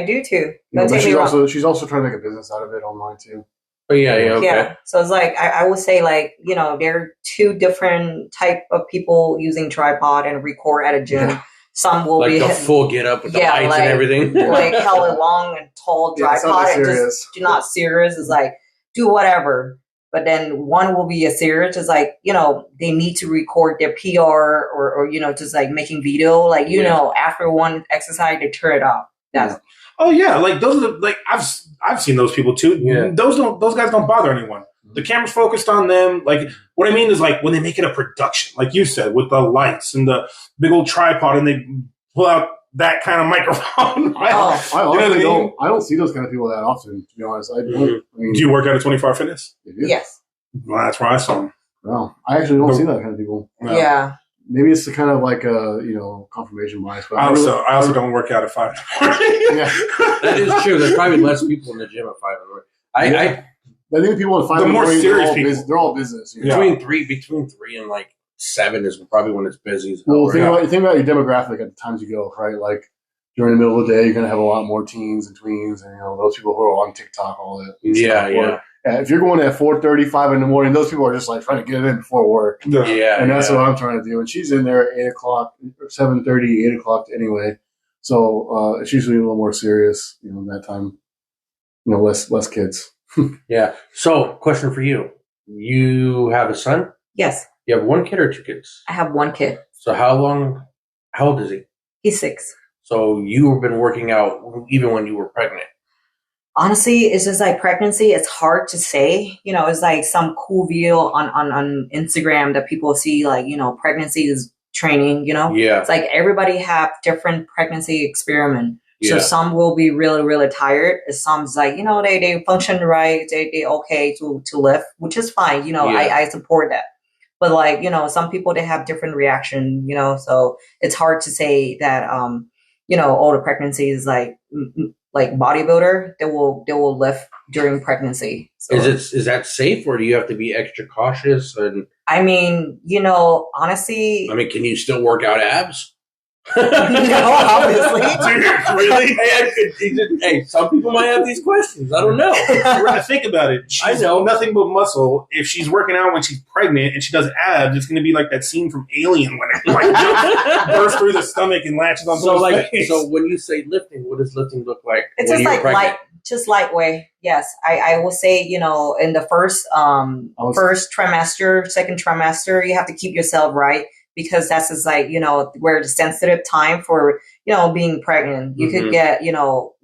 D: do too.
C: You know, but she's also trying to make a business out of it online too.
B: Oh, yeah, okay.
D: Yeah. So it's like I would say like, you know, there are two different type of people using tripod and record at a gym.
C: Yeah.
D: Some will
B: like
D: be
B: the full get up with the lights
D: like,
B: and everything.
D: like hella long and tall tripod and
C: serious.
D: just not serious. It's like do whatever. But then one will be a serious. It's like, you know, they need to record their PR or you know, just like making video. Like, you know, after one exercise, they turn it off. That's
A: oh yeah, like those are like I've seen those people too.
B: Yeah.
A: Those guys don't bother anyone. The camera's focused on them. Like what I mean is like when they make it a production, like you said, with the lights and the big old tripod, and they pull out that kind of microphone. Right?
C: I don't see those kind of people that often. To be honest, I mean,
A: Do you work out at 24 Hour Fitness?
D: yes.
A: Well, that's where I saw them.
C: No, I actually don't see that kind of people.
A: No.
D: Yeah.
C: maybe it's kind of like a confirmation bias. But
A: I also don't work out at 5 in the morning.
C: Yeah,
B: that is true. There's probably less people in the gym at 5 in the morning.
C: I think people at 5 in the
A: more
C: morning,
A: serious people,
C: they're all business.
A: Yeah.
B: Between 3 and like 7 is probably when it's busy.
C: Well, think about your demographic at the times you go, right? Like during the middle of the day, you're going to have a lot more teens and tweens, and those people who are on TikTok, all that.
B: Yeah.
C: If you're going at 4:30, 5 in the morning, those people are just like trying to get in before work.
B: Yeah,
C: and that's what I'm trying to do. And she's in there at 8 o'clock, 7:30, 8 o'clock anyway. So it's usually a little more serious, that time. Less kids.
B: Yeah. So, question for you: you have a son?
D: Yes.
B: You have 1 kid or 2 kids?
D: I have 1 kid.
B: So, how old is he?
D: He's 6.
B: So, you've been working out even when you were pregnant.
D: Honestly, it's just like pregnancy. It's hard to say. It's like some cool video on Instagram that people see, like, pregnancy is training,
B: Yeah.
D: It's like everybody have different pregnancy experiment.
B: Yeah.
D: So some will be really, really tired. Some's like, they function right. They okay to lift, which is fine. I support that. But like, some people, they have different reaction, so it's hard to say that, all the pregnancies like bodybuilder, they will lift during pregnancy. So,
B: Is that safe, or do you have to be extra cautious? And
D: I mean, honestly,
B: can you still work out abs?
D: no, obviously.
A: Dude, really?
B: Hey, some people might have these questions. I don't know.
A: Think about it.
B: I
A: She's
B: know.
A: nothing but muscle. If she's working out when she's pregnant and she does abs, it's going to be like that scene from Alien when it bursts through the stomach and latches on the face.
B: So when you say lifting, what does lifting look like?
D: It's
B: when
D: just
B: you're
D: like
B: pregnant?
D: just lightweight. Yes, I will say, in the first trimester, second trimester, you have to keep yourself right, because that's just like, where the sensitive time for, being pregnant. You could get,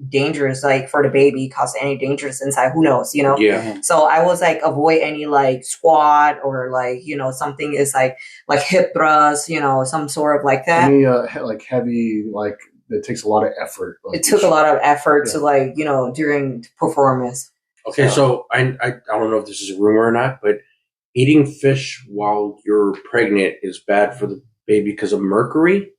D: dangerous, like for the baby, cause any dangers inside, who knows,
B: Yeah.
D: So I was like, avoid any like squat or like, something is like hip thrust, some sort of like that.
C: Any like heavy, like it takes a lot of effort. Like
D: It took a lot of effort to like, during performance.
B: Okay, so I don't know if this is a rumor or not, but eating fish while you're pregnant is bad for the baby because of mercury.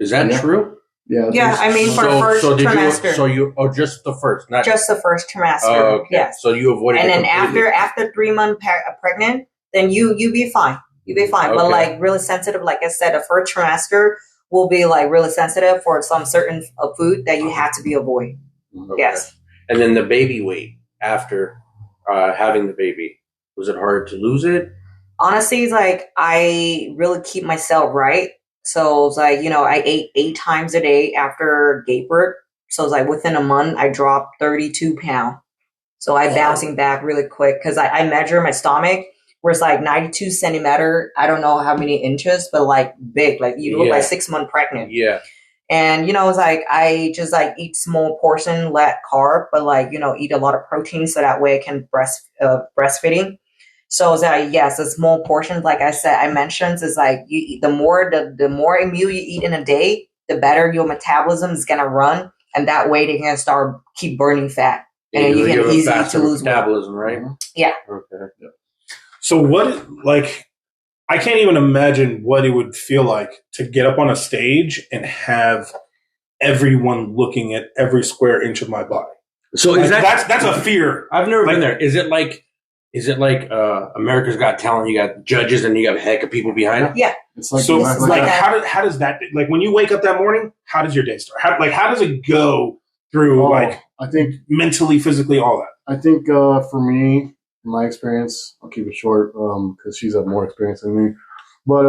B: Is that true?
C: Yeah.
D: Yeah, I mean, for first trimester.
B: Just the first, not
D: Just the first trimester.
B: Oh, okay.
D: Yes.
B: So you avoided
D: And
B: it
D: then
B: completely.
D: after 3 months pregnant, then you be fine. You be fine. But
B: Okay.
D: like really sensitive, like I said, the first trimester will be like really sensitive for some certain food that you have to be avoid.
B: Okay.
D: Yes.
B: And then the baby weight after having the baby, was it hard to lose it?
D: Honestly, like I really keep myself right. So it's like, I ate 8 times a day after gave birth. So it's like within a month, I dropped 32 pounds. So I bouncing back really quick because I measure my stomach where it's like 92 centimeter. I don't know how many inches, but like big, like you look like 6 months pregnant.
B: Yeah.
D: And, it's like, I just like eat small portion, let carb, but like, eat a lot of protein so that way I can breastfeeding. So it's like, yes, a small portion, like I said, I mentioned, is like you eat, the more meal you eat in a day, the better your metabolism is going to run. And that way they can start keep burning fat. And then you can easily to lose
B: metabolism, right?
D: Yeah.
B: Okay.
C: Yeah.
A: So what, like, I can't even imagine what it would feel like to get up on a stage and have everyone looking at every square inch of my body.
B: So
A: Like,
B: is that
A: that's a fear.
B: I've never been there. Is it like America's Got Talent? You got judges and you got a heck of people behind it.
D: Yeah.
C: It's like
A: So
C: exactly
A: like
C: that.
A: how does that, like when you wake up that morning, how does your day start? How does it go through like
C: I think
A: mentally, physically, all that?
C: I think for me, from my experience, I'll keep it short because she's had more experience than me. But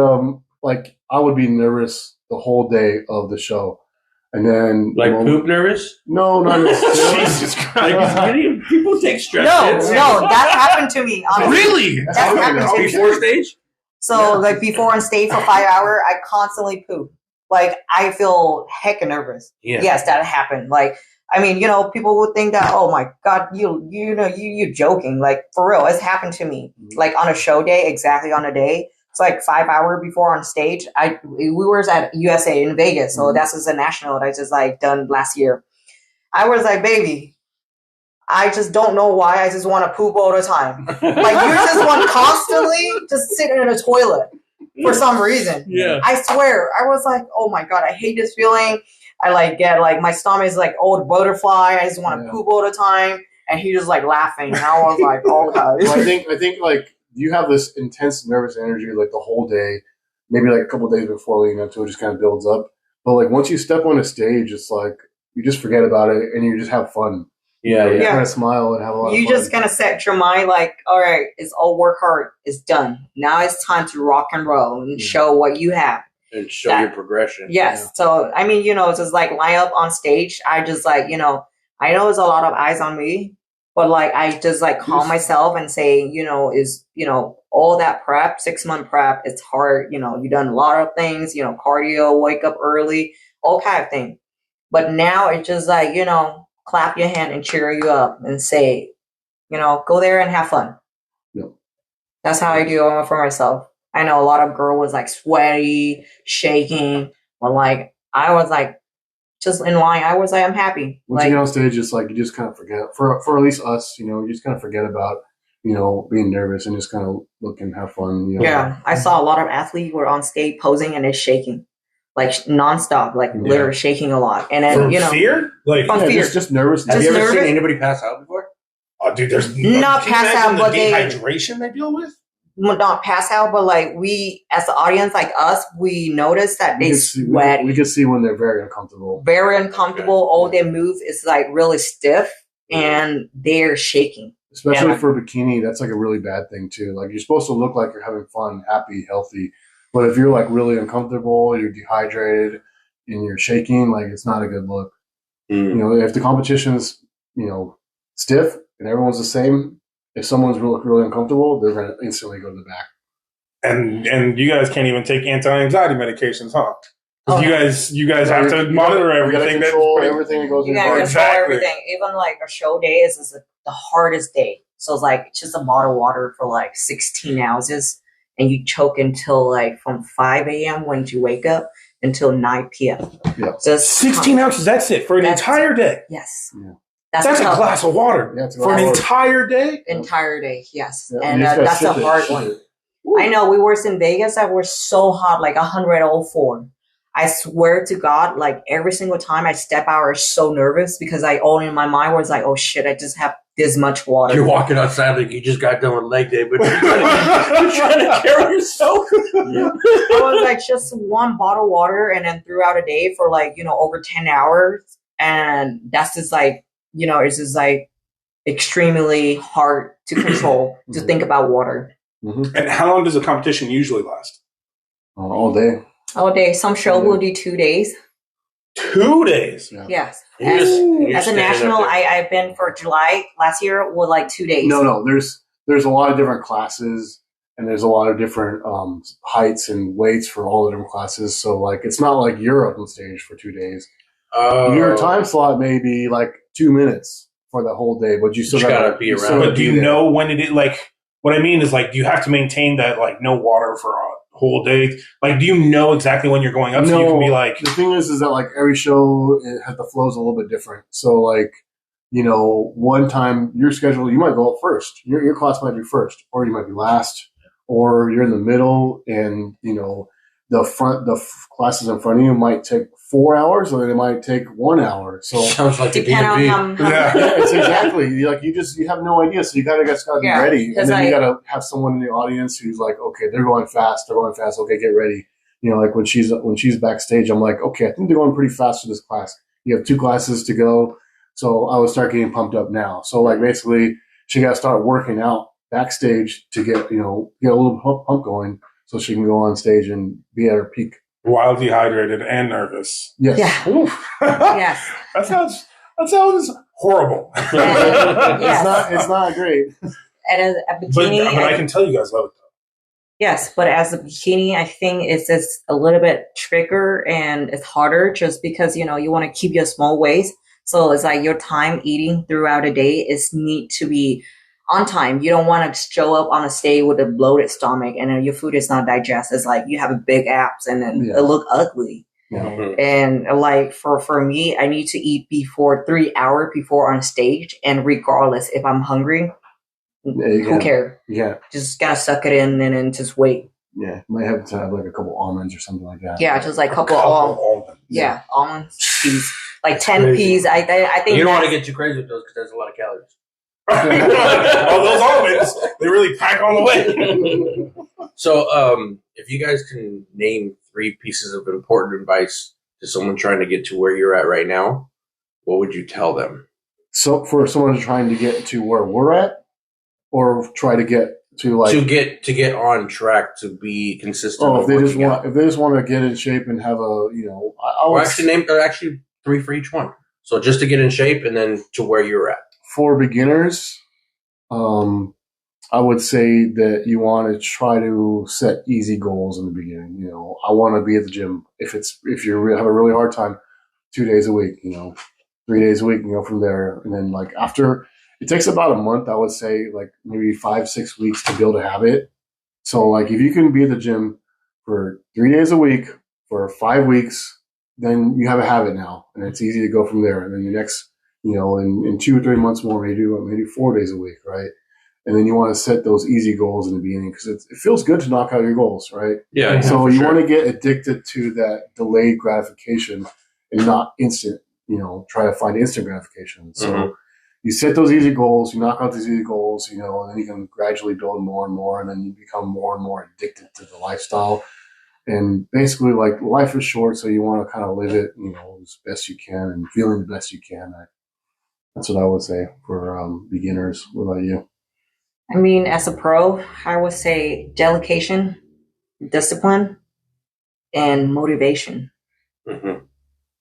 C: like I would be nervous the whole day of the show, and then
B: Like poop nervous?
C: No, not necessarily.
A: Jesus Christ.
B: People take stress.
D: No, that happened to me. Honestly.
A: Really?
C: That's
D: That
C: how
D: happened
C: it
D: to
C: is.
D: me.
B: Before stage?
D: So like before on stage for 5 hours, I constantly poop. Like I feel hecka nervous.
B: Yeah.
D: Yes, that happened. Like I mean, people would think that, oh my God, you're joking. Like for real, it's happened to me. Like on a show day, exactly on a day. It's like 5 hours before on stage. We were at USA in Vegas, so that's just a national that I just like done last year. I was like, baby, I just don't know why. I just want to poop all the time. Like you just want constantly just sit in a toilet. for some reason.
B: Yeah.
D: I swear, I was like, oh my God, I hate this feeling. I like get like my stomach is like old butterfly. I just want to poop all the time. And he just like laughing. And I was like, oh God.
C: Well, I think like you have this intense nervous energy like the whole day, maybe like a couple of days before leading up to it, just kind of builds up. But like once you step on a stage, it's like you just forget about it and you just have fun.
B: Yeah,
C: You
B: yeah.
C: kind of smile and have a lot of fun.
D: You just kind of set your mind like, all right, it's all work hard. It's done. Now it's time to rock and roll and show what you have.
B: And show your progression.
D: Yes.
B: Yeah.
D: So, I mean, it's just like line up on stage. I just like, I know there's a lot of eyes on me, but like, I just like calm myself and say, all that prep, 6-month prep, it's hard. You've done a lot of things, cardio, wake up early, all kind of thing. But now it's just like, clap your hand and cheer you up and say, go there and have fun.
C: Yep.
D: That's how I do it for myself. I know a lot of girl was like sweaty, shaking, but like I was like just in line. I was like, I'm happy.
C: Once you get on stage, it's like you just kind of forget. For at least us, you just kind of forget about being nervous and just kind of look and have fun.
D: Yeah, I saw a lot of athletes were on stage posing and it's shaking, like nonstop, like literally shaking a lot. And then
A: from fear, like
D: from fear,
C: just nervous.
B: Have you ever seen anybody pass out before?
A: Oh, dude, there's
D: not pass out, but
A: dehydration they deal with.
D: Not pass out, but like we, as the audience, like us, we notice that they sweat.
C: We can see when they're very uncomfortable.
D: Very uncomfortable. All their move is like really stiff, and they're shaking.
C: Especially for bikini, that's like a really bad thing too. Like you're supposed to look like you're having fun, happy, healthy, but if you're like really uncomfortable, you're dehydrated, and you're shaking, like it's not a good look. If the competition's stiff and everyone's the same. If someone's really uncomfortable, they're going to instantly go to the back.
A: And you guys can't even take anti-anxiety medications, huh? You guys have to monitor everything.
C: Control everything that goes in.
D: You got to control everything. Even like a show day is the hardest day. So it's like just a bottle of water for like 16 ounces, and you choke until like from 5 a.m. when you wake up until 9 p.m.
C: Yeah.
A: So 16 ounces. That's it for an entire day.
D: Yes.
C: Yeah.
D: That's
A: a glass of water for an entire day?
D: Entire day, yes.
C: Yeah,
D: and that's a hard one. I know, we were in Vegas that were so hot, like 104. I swear to God, like every single time I step out, I was so nervous because I only in my mind was like, oh shit, I just have this much water.
B: You're walking outside like you just got done with leg day, but you're trying to carry yourself.
D: I was like just one bottle of water and then throughout a day for like, over 10 hours. And that's just like, it's just like extremely hard to control, to think about water.
A: Mm-hmm. And how long does a competition usually last?
C: All day.
D: All day. Some show will do 2 days.
A: 2 days?
C: Yeah.
D: Yes.
B: As
D: a national, I've been for July last year with like 2 days.
C: No. There's a lot of different classes and there's a lot of different heights and weights for all the different classes. So like it's not like you're up on stage for 2 days. Your time slot may be like 2 minutes for the whole day, but you still gotta
B: be around.
A: But do you know when it is? Like, what I mean is, like, do you have to maintain that, like, no water for a whole day? Like, do you know exactly when you're going up?
C: No,
A: so you can be like,
C: the thing is that like every show the flow's a little bit different. So like, one time your schedule, you might go up first. Your class might be first, or you might be last, or you're in the middle, and the classes in front of you might take 4 hours, or they might take 1 hour. So
B: sounds like
D: depending on
C: it's exactly like you have no idea. So you gotta be ready, and then you gotta have someone in the audience who's like, okay, they're going fast. Okay, get ready. Like when she's backstage, I'm like, okay, I think they're going pretty fast for this class. You have 2 classes to go, so I would start getting pumped up now. So like basically, she got to start working out backstage to get a little pump going, so she can go on stage and be at her peak.
A: While dehydrated and nervous.
C: Yes.
D: Yeah. Yes.
A: That sounds horrible.
C: It's not great.
D: And a bikini,
A: but I can tell you guys love it though.
D: Yes, but as a bikini, I think it's just a little bit trickier and it's harder just because, you want to keep your small waist. So it's like your time eating throughout a day is need to be on time. You don't want to show up on a stage with a bloated stomach and then your food is not digested. It's like you have a big abs and then it look ugly.
C: Yeah.
D: And like for me, I need to eat before 3 hours before on stage. And regardless if I'm hungry, who cares?
C: Yeah.
D: Just gotta suck it in and then just wait.
C: Yeah, might have to have like a couple almonds or something like that.
D: Yeah, just like a couple
A: almonds.
D: Yeah, almonds, peas, like
A: That's
D: 10
A: crazy.
D: peas. I think
B: You don't want to
D: that's-
B: get too crazy with those because there's a lot of calories.
A: Oh, those almonds, they really pack on the way.
B: So, if you guys can name 3 pieces of important advice to someone trying to get to where you're at right now, what would you tell them?
C: So for someone trying to get to where we're at, or try to get to like
B: to get on track to be consistent.
C: oh,
B: with working out.
C: if they just want to get in shape and have a I
B: Or
C: would
B: actually 3 for each one. So just to get in shape and then to where you're at.
C: for beginners, I would say that you want to try to set easy goals in the beginning. I want to be at the gym. If you have a really hard time, 2 days a week, 3 days a week, from there. And then like after, it takes about a month, I would say like maybe 5-6 weeks to build a habit. So like if you can be at the gym for 3 days a week for 5 weeks, then you have a habit now, and it's easy to go from there. And then the next, in 2 or 3 months more, maybe 4 days a week, right? And then you want to set those easy goals in the beginning because it feels good to knock out your goals, right?
B: Yeah.
C: So you want to get addicted to that delayed gratification and not instant, try to find instant gratification. So you set those easy goals, you knock out these easy goals, and then you can gradually build more and more, and then you become more and more addicted to the lifestyle. And basically, like, life is short, so you want to kind of live it, as best you can and feeling the best you can. That's what I would say for beginners. What about you?
D: I mean, as a pro, I would say dedication, discipline, and motivation.
B: Mm-hmm.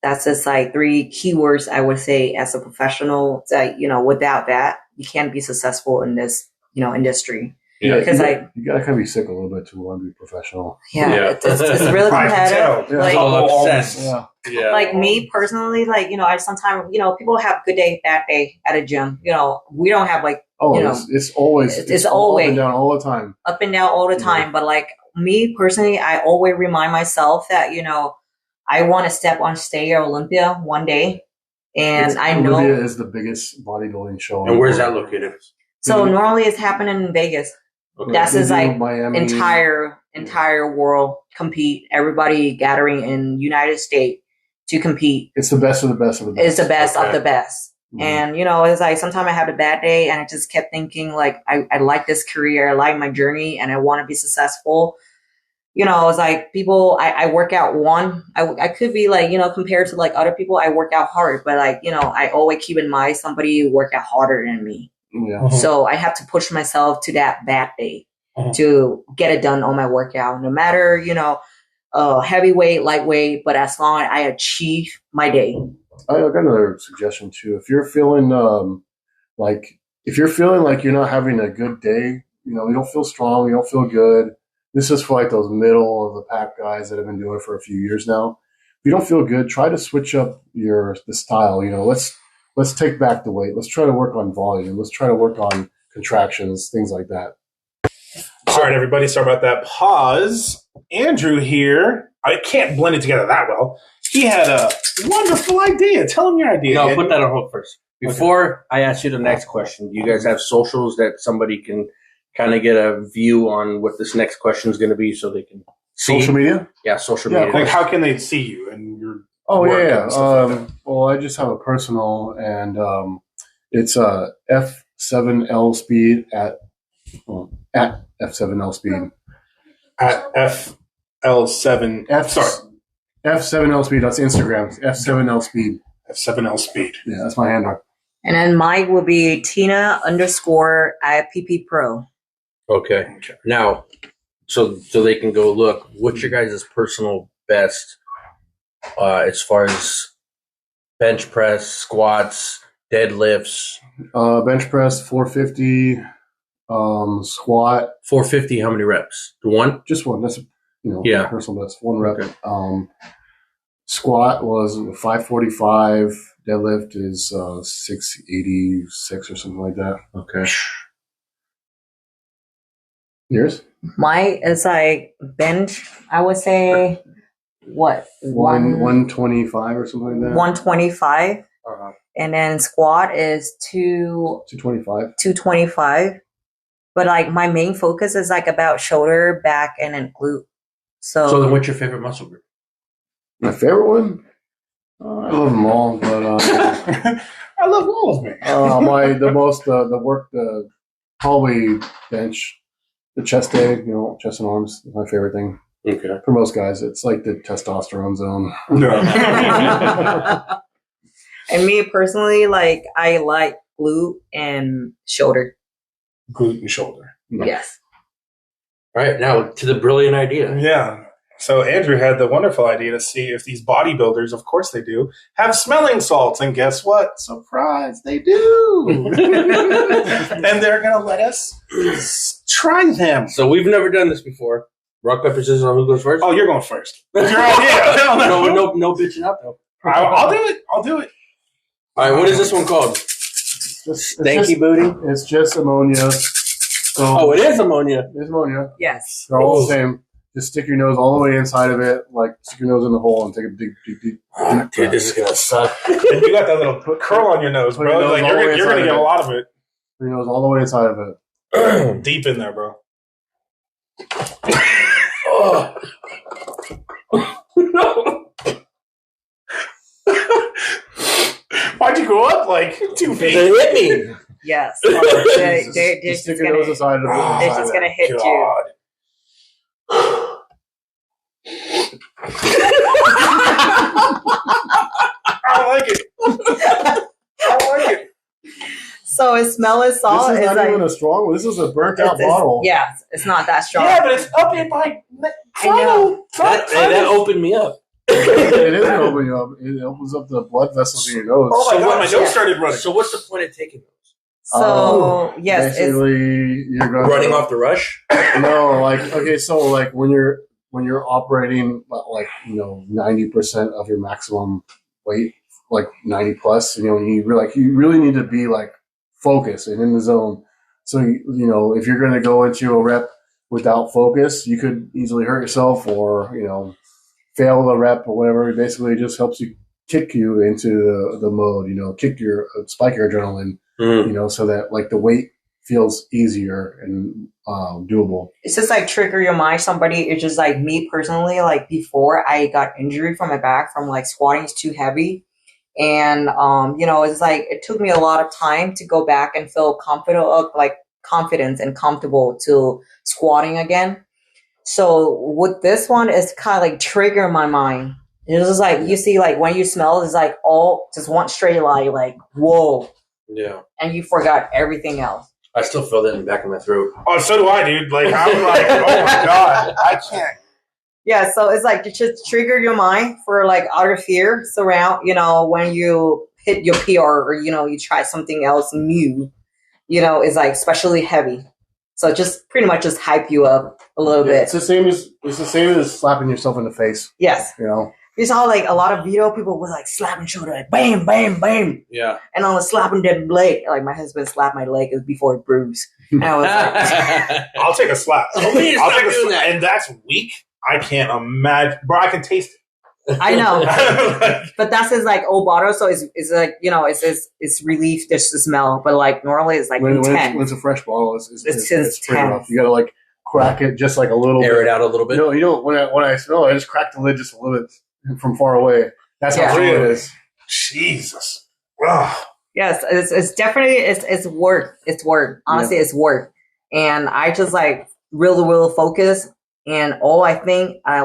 D: That's just like 3 keywords I would say as a professional. That without that, you can't be successful in this industry.
B: Yeah,
D: because
C: you gotta kind of be sick a little bit to want to be professional.
B: Yeah.
D: It's really competitive.
C: Yeah.
D: Like,
B: all obsessed.
C: Yeah.
D: like me personally, like I sometimes people have good day, bad day at a gym. We don't have like
C: it's always
D: it's
C: up
D: always
C: and down all the time.
D: up and down all the time. But like me personally, I always remind myself that I want to step on stage at Olympia one day, and I know
C: Olympia is the biggest bodybuilding show.
B: And where's that located?
D: So normally it's happening in Vegas.
B: Okay.
D: That's
C: They
D: just
C: do
D: like
C: Miami.
D: entire world compete. Everybody gathering in United States to compete.
C: It's the best of the best of the best.
D: It's the best
B: Okay.
D: of the best.
C: Mhm.
D: And it's like sometimes I have a bad day, and I just kept thinking like I like this career, I like my journey, and I want to be successful. It's like people, I work out I could be like, compared to like other people, I work out hard, but like, I always keep in mind somebody work out harder than me.
C: Yeah.
D: So I have to push myself to that bad day
A: Uh-huh.
D: to get it done on my workout, no matter, heavyweight, lightweight, but as long as I achieve my day.
C: I got another suggestion too. If you're feeling like you're not having a good day, you don't feel strong, you don't feel good. This is for like those middle of the pack guys that have been doing it for a few years now. If you don't feel good, try to switch up the style. Let's take back the weight. Let's try to work on volume. Let's try to work on contractions, things like that.
A: All right, everybody, sorry about that pause. Andrew here. I can't blend it together that well. He had a wonderful idea. Tell him your idea.
B: No,
A: Andrew.
B: put that on hold first. Before I ask you the next question, do you guys have socials that somebody can kind of get a view on what this next question is going to be so they can see?
C: Social media?
B: Yeah, social
C: Yeah,
B: media.
A: Like, how can they see you and your
C: Oh,
A: work
C: yeah.
A: and stuff like that?
C: Well, I just have a personal, and it's F7L Speed at F7L Speed.
A: At FL7.
C: F7L Speed. That's Instagram. F7L Speed.
A: F7L Speed.
C: Yeah, that's my handle.
D: And then mine will be Tina_IPP Pro.
B: Okay. Now, so they can go look. What's your guys' personal best as far as bench press, squats, deadlifts?
C: Bench press 450. Squat
B: 450. How many reps? One.
C: just one. That's
B: Yeah.
C: personal best 1 rep.
B: Okay.
C: Squat was 545. Deadlift is 686 or something like that.
B: Okay.
C: Yours?
D: Mine is like bench, I would say, what?
C: 125 or something like that.
D: 125.
B: Uh-huh.
D: And then squat is
C: 225.
D: 225. But like my main focus is like about shoulder, back, and then glute.
B: So then what's your favorite muscle group?
C: My favorite one? I love them all, but
A: I love all of me.
C: Probably bench, the chest day, chest and arms is my favorite thing.
B: Okay.
C: For most guys, it's like the testosterone zone.
D: And me personally, like I like glute and shoulder.
A: Glute and shoulder.
D: Yes.
B: All right, now to the brilliant idea.
A: Yeah. So Andrew had the wonderful idea to see if these bodybuilders, of course they do, have smelling salts. And guess what? Surprise, they do. And they're going to let us try them.
B: So we've never done this before. Rock, paper, scissors on who goes first?
A: Oh, you're going first. It's your idea.
B: No bitching up, though.
A: I'll do it. I'll do it.
B: All right, what is this one called? Stanky booty?
C: It's just ammonia.
B: So, it is ammonia.
C: It's ammonia.
D: Yes.
C: They're all the same. Just stick your nose all the way inside of it, like stick your nose in the hole and take a deep
B: Dude,
C: breath.
B: this is going to suck.
A: And you got that little curl on your nose,
C: Put your
A: bro.
C: nose
A: Like
C: all the way
A: you're going to
C: inside
A: get
C: of
A: a
C: it.
A: lot of it.
C: Put your nose all the way inside of it.
A: Deep in there, bro.
B: Oh.
A: Why'd you go up like 2 feet?
B: They hit me.
D: Yes. They're
C: Just stick
D: just
C: your nose
D: gonna,
C: inside of it.
D: they're just gonna hit you.
A: God. I don't like it. I don't like it.
D: So it smells salt.
C: This is not
D: like,
C: even a strong one. This is a burnt out
D: it's-
C: bottle.
D: Yeah, it's not that strong.
A: Yeah, but it's up in my
D: I know.
B: That opened me up.
C: It is going to open you up. It opens up the blood vessels in your nose.
A: Oh my
B: So
A: god,
B: what-
A: my nose started running.
B: So what's the point of taking those?
D: So yes, it's,
C: Basically, you're going
B: Running off the rush?
C: No, when you're operating like 90% of your maximum weight, like 90 plus, you really need to be like focused and in the zone. So if you're going to go into a rep without focus, you could easily hurt yourself or fail the rep or whatever. It basically just helps you kick you into the mode. Spike your adrenaline. So that like the weight feels easier and doable.
D: it's just like trigger your mind. Somebody, it's just like me personally. Like before, I got injury from my back from like squatting is too heavy, and it's like it took me a lot of time to go back and feel confidence and comfortable to squatting again. So with this one, it's kind of like trigger my mind. It's just like you see, like when you smell, it's like all just one straight line, like whoa.
B: Yeah.
D: And you forgot everything else.
B: I still feel that in the back of my throat.
A: Oh, so do I, dude. Like I'm like, oh my god, I can't.
D: Yeah, so it's like you just trigger your mind for like outer fear surround, when you hit your PR or, you try something else new, it's like especially heavy. So just pretty much just hype you up a little bit.
C: It's the same as slapping yourself in the face.
D: Yes. You saw like a lot of video people with like slapping shoulder, like bam, bam, bam.
B: Yeah.
D: And I was slapping their leg. Like my husband slapped my leg before it bruised. And I was like,
A: I'll take a slap.
B: Stop doing that.
A: And that's weak. I can't imagine, bro. I can taste it.
D: I know. But that's his like old bottle, so it's like it's relief just the smell. But like normally it's like
C: When
D: intense.
C: it's a fresh bottle, it's
D: It's
C: pretty rough. You gotta like crack it just like a little
B: Air
C: bit.
B: it out a little bit.
C: No, you don't. When I smell it, I just crack the lid just a little bit from far away. That's how strong it is.
A: Jesus. Ugh.
D: Yes, it's definitely it's work. It's work. Honestly, it's work. And I just like really focus. And all I think I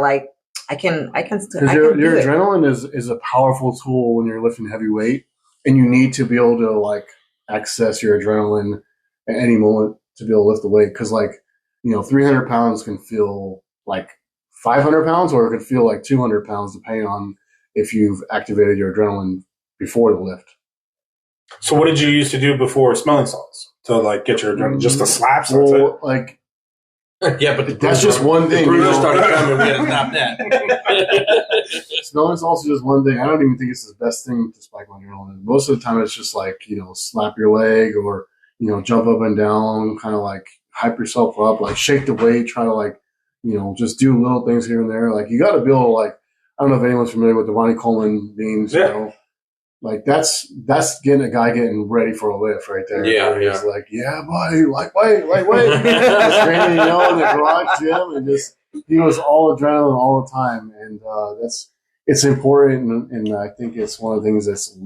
D: can
C: Because
D: do
C: your
D: it.
C: adrenaline is a powerful tool when you're lifting heavy weight, and you need to be able to like access your adrenaline at any moment to be able to lift the weight. Because 300 pounds can feel like 500 pounds, or it could feel like 200 pounds, depending on if you've activated your adrenaline before the lift.
A: So what did you used to do before smelling salts to like get your adrenaline? Just the slaps?
C: Well,
B: Yeah, but
C: that's just one thing.
B: The bruiser started coming. We had to stop that.
C: Smelling is also just one thing. I don't even think it's the best thing to spike my adrenaline. Most of the time, it's just like slap your leg or jump up and down, kind of like hype yourself up, like shake the weight, try to like just do little things here and there. Like you got to be able to like I don't know if anyone's familiar with the Ronnie Coleman beans.
A: Yeah.
C: Like that's getting a guy getting ready for a lift right there.
B: Yeah,
C: where he's like, yeah, buddy, lightweight. Just training, in the garage gym, and he was all adrenaline all the time, and it's important, and I think it's one of the things that's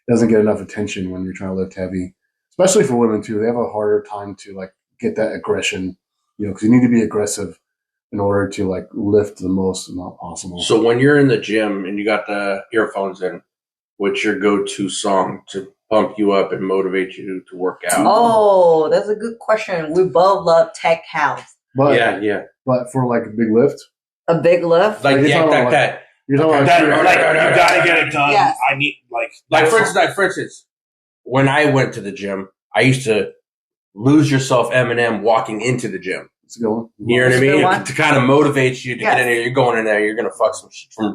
C: doesn't get enough attention when you're trying to lift heavy, especially for women too. They have a harder time to like get that aggression, because you need to be aggressive in order to like lift the most amount possible.
B: So when you're in the gym and you got the earphones in, what's your go-to song to pump you up and motivate you to work out?
D: Oh, that's a good question. We both love tech house.
C: But,
B: yeah.
C: But for like a big lift,
D: A big lift?
B: Like
C: you're talking about,
B: that.
C: you're talking about
A: You gotta get it done.
D: Yes.
A: I need
B: For instance, when I went to the gym, I used to lose yourself Eminem walking into the gym.
C: It's a good one.
B: You know what I
D: Good
B: mean?
D: one.
B: To kind of motivate you to get in there. You're going in there, you're going to fuck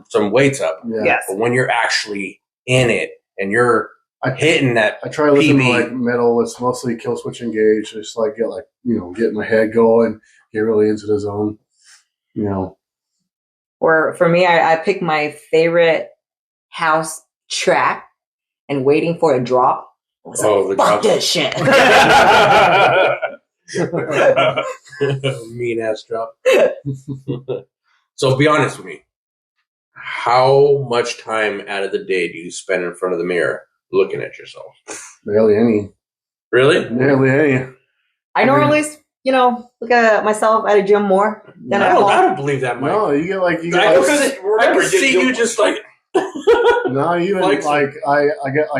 B: some weights up.
C: Yeah.
D: Yes.
B: But when you're actually in it and you're hitting that
C: I try to listen to
B: PB.
C: like metal. It's mostly kill switch engage. Just like get my head going, get really into the zone.
D: Or for me, I pick my favorite house track and waiting for a drop. I was
B: the
D: fuck
B: drop.
D: that shit.
B: Mean ass drop. So be honest with me. How much time out of the day do you spend in front of the mirror looking at yourself?
C: Barely any.
B: Really?
C: Barely any.
D: I normally, look at myself at a gym more than at home.
B: I don't believe that, Mike.
C: No, you get like
B: I can see you just like.
C: No, even
B: Like-
C: like I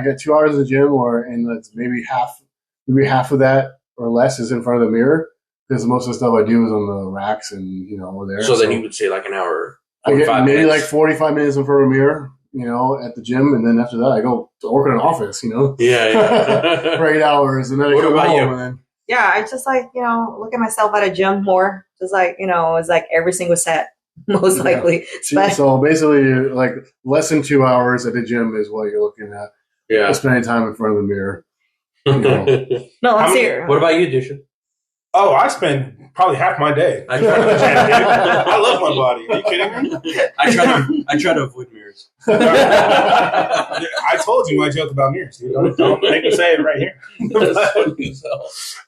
C: get 2 hours in the gym, and it's maybe half of that or less is in front of the mirror, because most of the stuff I do is on the racks and over there.
B: So then you would say like an hour.
C: I get
B: 45
C: maybe
B: minutes.
C: like 45 minutes in front of a mirror, at the gym, and then after that I go to work in an office,
B: Yeah.
C: for 8 hours, and then I
B: What
C: come
B: about
C: home,
B: you?
C: and then
D: Yeah, I just look at myself at a gym more. Just it's like every single set, most
C: Yeah.
D: likely.
C: so basically like less than 2 hours at the gym is what you're looking at.
B: Yeah.
C: Spending time in front of the mirror.
D: No, I'm serious.
B: What about you, Dishan?
A: Oh, I spend probably half my day.
B: I try to-
A: I love my body. Are you kidding me?
B: I try to avoid mirrors.
A: I told you I joke about mirrors, dude. Don't make me say it right here.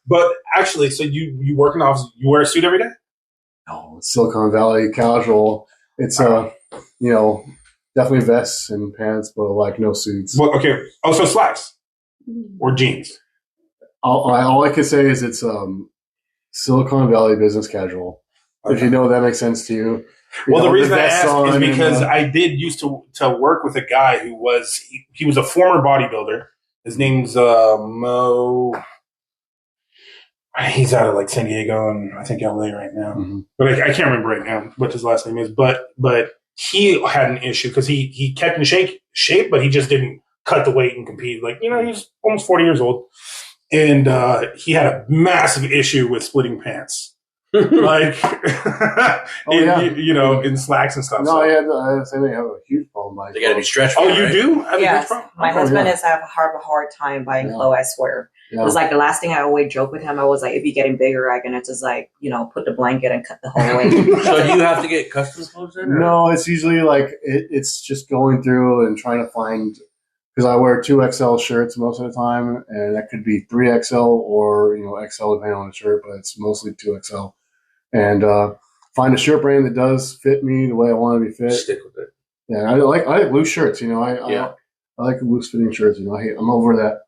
A: But actually, so you work in the office, you wear a suit every day?
C: No, it's Silicon Valley casual. It's definitely vests and pants, but like no suits.
A: Well, okay. Oh, so slacks or jeans.
C: All I can say is it's Silicon Valley business casual. If you know, that makes sense to you.
A: Well, the reason I
C: vests
A: asked is
C: on
A: because
C: and,
A: I did used to work with a guy who was he was a former bodybuilder. His name's Mo. He's out of like San Diego and I think LA right now.
C: Mm-hmm.
A: But I can't remember right now what his last name is. But he had an issue because he kept in shape, but he just didn't cut the weight and compete. Like, he's almost 40 years old. And he had a massive issue with splitting pants. Like, in slacks and stuff.
C: No,
A: so.
C: I had a huge problem.
B: They got to be stretched.
A: Oh, you
B: right?
A: do? Have a
D: Yes,
A: huge problem?
D: my husband
C: yeah.
D: is have a hard time buying clothes, I swear.
C: Yeah.
D: It was like the last thing I always joke with him. I was like, if you're getting bigger, I'm going to just put the blanket and cut the whole way.
B: So do you have to get custom clothes in? Or?
C: No, it's usually like it's just going through and trying to find, because I wear 2XL shirts most of the time, and that could be 3XL or XL depending on the shirt, but it's mostly 2XL. And find a shirt brand that does fit me the way I want to be fit.
B: Stick with it.
C: Yeah, I like loose shirts. I like loose fitting shirts. I'm over that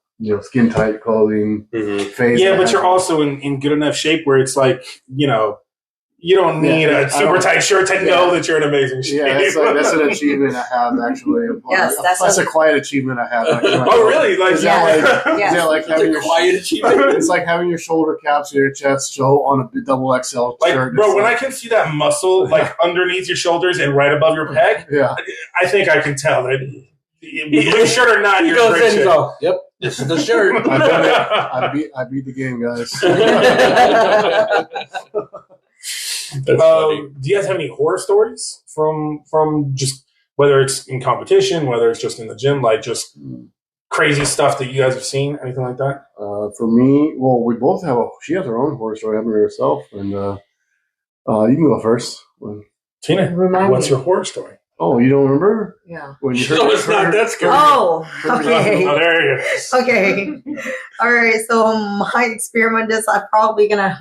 C: skin tight clothing phase.
A: Yeah, but you're also in good enough shape where it's like you don't need a super tight shirt to know that you're in amazing shape.
C: Yeah, that's an achievement I have actually.
D: Yes,
C: that's a quiet achievement I have. Actually.
A: Oh, really? Like,
C: Is that
D: Yes.
C: like having your
B: quiet achievement.
C: It's like having your shoulder caps and your chest show on a double XL
A: like,
C: shirt.
A: bro, when I can see that muscle like underneath your shoulders and right above your pec, I think I can tell that blue shirt or not, you're in great shape.
B: Yep, this is the shirt.
C: I beat the game, guys.
B: That's funny.
A: Do you guys have any horror stories from just whether it's in competition, whether it's just in the gym, like just crazy stuff that you guys have seen, anything like that?
C: For me, well, we both have she has her own horror story, having herself, and you can go first.
A: Tina,
D: Remind
A: what's
D: me.
A: your horror story?
C: Oh, you don't remember?
D: Yeah.
C: When
B: So it's not that scary.
D: Oh, okay.
A: Oh, there it is.
D: Okay. All right. So my experiment is I'm probably gonna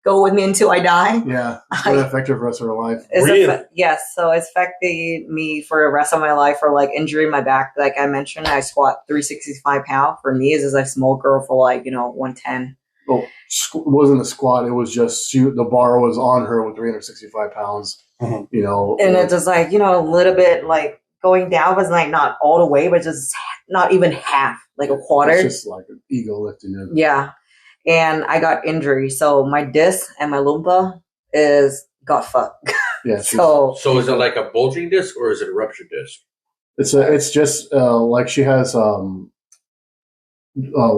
D: go with me until I die.
C: Yeah, it's been effective for the rest of our life.
A: Really?
D: Yes. So it's affected me for the rest of my life for like injury in my back. Like I mentioned, I squat 365 pounds. For me, is like small girl for like 110.
C: Well, it wasn't a squat. It was just the bar was on her with 365 pounds.
A: Mm-hmm.
D: And it's just like a little bit like going down was like not all the way, but just not even half, like a quarter.
C: It's just like an ego lifting it.
D: Yeah. And I got injury. So my disc and my lumbar got fucked.
C: Yeah.
D: So
B: is it like a bulging disc or is it a ruptured disc?
C: It's just like she has what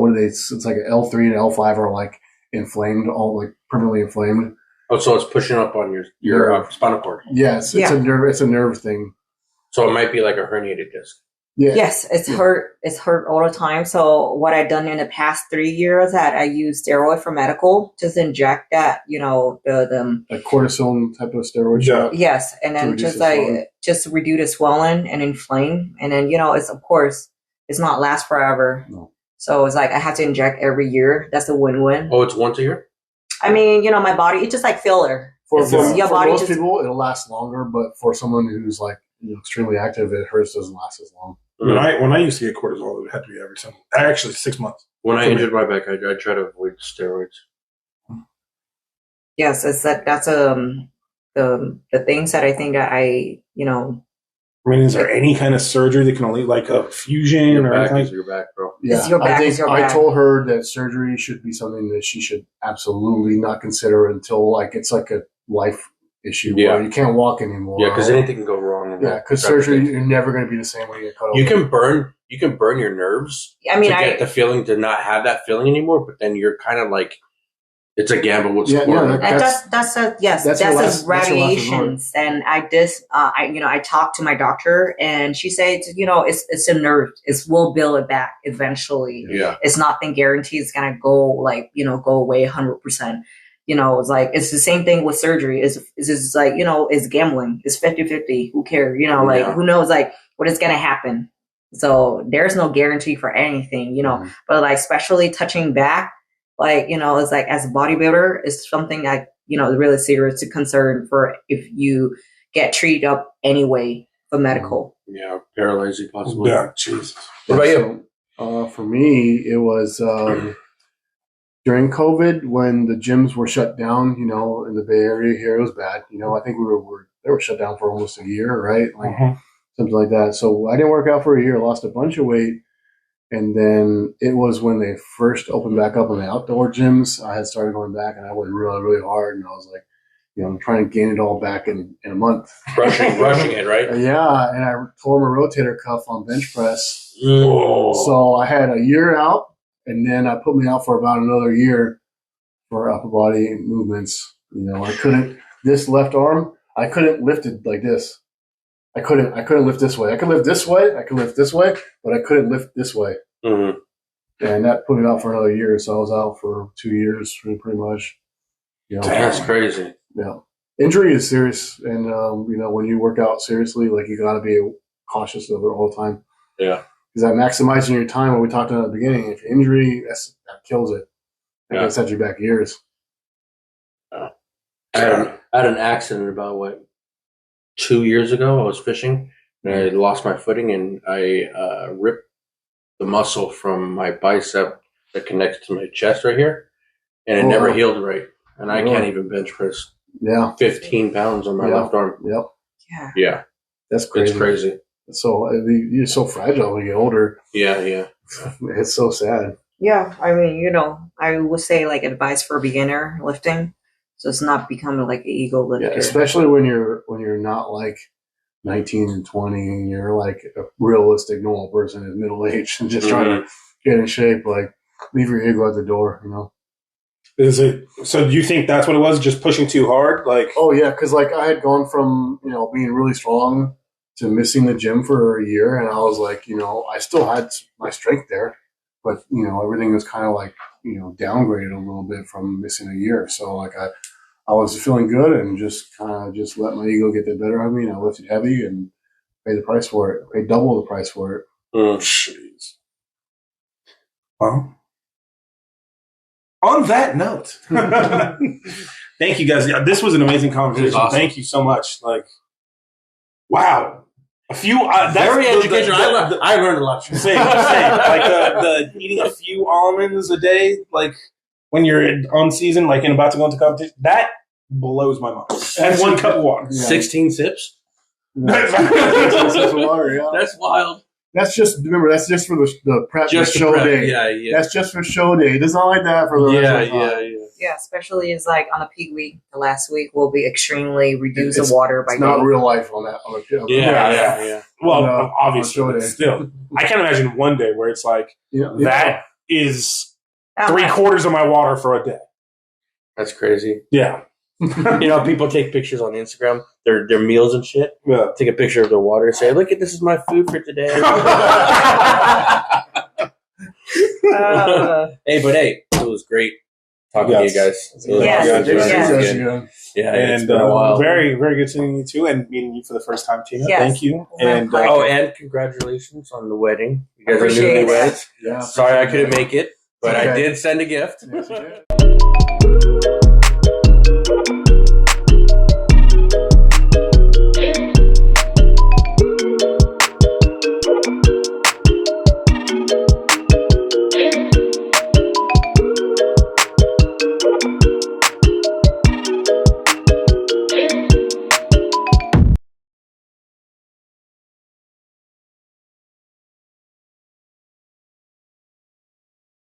C: are they? It's like an L3 and L5 are like inflamed, all like permanently inflamed.
B: Oh, so it's pushing up on your spinal cord.
C: Yes, it's a nerve. It's a nerve thing.
B: So it might be like a herniated disc.
C: Yeah.
D: Yes, it's hurt. It's hurt all the time. So what I've done in the past 3 years that I use steroid for medical, just inject that, the
C: a cortisone type of steroid shot.
D: Yes, and then just reduce the swelling and inflame, and then it's of course it's not last forever.
C: No.
D: So it's like I have to inject every year. That's a win-win.
B: Oh, it's once a year?
D: I mean, my body, it's just like filler.
C: For most people, it'll last longer, but for someone who's like extremely active, hers doesn't last as long.
A: When I used to get cortisol, it had to be every 6 months.
B: When I injured my back, I try to avoid steroids.
D: Yes, it's that's the things that I think that I
A: I mean, is there any kind of surgery that can only like a fusion
B: Your
A: or
B: back
A: anything?
B: is your back, bro.
C: Yeah,
D: It's your back, it's your back.
C: I told her that surgery should be something that she should absolutely not consider until like it's like a life issue where you can't walk anymore.
B: Yeah, because anything can go wrong.
C: Yeah, because surgery, you're never going to be the same when you get cut off.
B: You can burn your nerves.
D: I mean,
B: to get the feeling to not have that feeling anymore, but then you're kind of like, it's a gamble with support.
D: That's radiations. And I talked to my doctor, and she said, it's a nerve. We'll build it back eventually.
B: Yeah,
D: it's nothing guaranteed. It's gonna go go away 100%. It's like it's the same thing with surgery. It's like it's gambling. It's 50-50. Who cares? Who knows what is gonna happen. So there's no guarantee for anything. But like especially touching back. It's like as a bodybuilder, it's something that, really serious to concern for if you get treated up anyway for medical.
B: Yeah, paralyze you possibly.
A: Yeah, Jesus.
B: What about you?
C: For me, it was during COVID when the gyms were shut down, in the Bay Area here. It was bad. I think they were shut down for almost a year, right? Something like that. So I didn't work out for a year, lost a bunch of weight. And then it was when they first opened back up in the outdoor gyms. I had started going back, and I went really, really hard. And I was like, I'm trying to gain it all back in a month.
B: Rushing it, right?
C: Yeah, and I tore my rotator cuff on bench press.
B: Oh.
C: So I had a year out, and then I put me out for about another year for upper body movements. I couldn't. This left arm, I couldn't lift it like this. I couldn't lift this way. I could lift this way. I could lift this way, but I couldn't lift this way.
B: Mm-hmm.
C: And that put me out for another year. So I was out for 2 years, pretty much.
B: That's crazy.
C: Yeah, injury is serious, and when you work out seriously, like you got to be cautious of it all the time.
B: Yeah,
C: because that maximizing your time, what we talked about at the beginning, if injury that kills it, and that sets you back years.
B: I had an accident about 2 years ago. I was fishing and I lost my footing, and I ripped the muscle from my bicep that connects to my chest right here, and it never healed right. And I can't even bench press 15 pounds on my left arm.
C: Yep.
B: Yeah.
C: That's crazy.
B: It's crazy.
C: So you're so fragile when you get older.
B: Yeah.
C: It's so sad.
D: Yeah, I mean, I would say advice for beginner lifting. So it's not becoming like an ego lifter.
C: Yeah, especially when you're not like 19 and 20 and you're like a realistic normal person in middle age and just trying to get in shape. Like leave your ego at the door,
A: Is it? So do you think that's what it was? Just pushing too hard?
C: Oh yeah, because I had gone from being really strong to missing the gym for a year, and I was like, I still had my strength there, but everything was kind of downgraded a little bit from missing a year. So I was feeling good and just let my ego get the better of me, and I lifted heavy and pay the price for it, pay double the price for it.
A: Jeez. Well, on that note, thank you guys. Yeah, this was an amazing conversation.
B: Awesome.
A: Thank you so much. Like, wow. A few
B: Very educational. I learned a lot.
A: Same. Like the eating a few almonds a day, like when you're on season, like and about to go into competition, that blows my mind. And 1 cup of water.
C: Yeah.
B: 16 sips.
C: That's water, yeah.
B: That's wild.
C: That's just for the prep
B: Just
C: show
B: prep.
C: day.
B: Yeah.
C: That's just for show day. It's not like that for the rest of the time.
D: Yeah, especially is like on a peak week. The last week will be extremely reduce the water by
C: It's not
D: day.
C: real life on that. On the show.
A: Yeah. Well, obviously,
C: show
A: but
C: day.
A: still, I can't imagine one day where it's like that is
D: Oh,
A: 3/4 of my water for a day.
B: That's crazy.
A: Yeah.
B: People take pictures on Instagram, their meals and shit.
A: Yeah.
B: Take a picture of their water and say, "Look at this is my food for today." Hey, it was great talking to you guys. It was awesome. Yeah, it's
A: And
B: been a while.
A: very, very good seeing you too, and meeting you for the first time, Tina.
D: Yes.
A: Thank you. And
B: And congratulations on the wedding. You guys are
D: Appreciate
B: newlyweds.
C: Yeah.
B: Sorry I couldn't make it, but I
C: Okay.
B: did send a gift.
C: Yes, you did.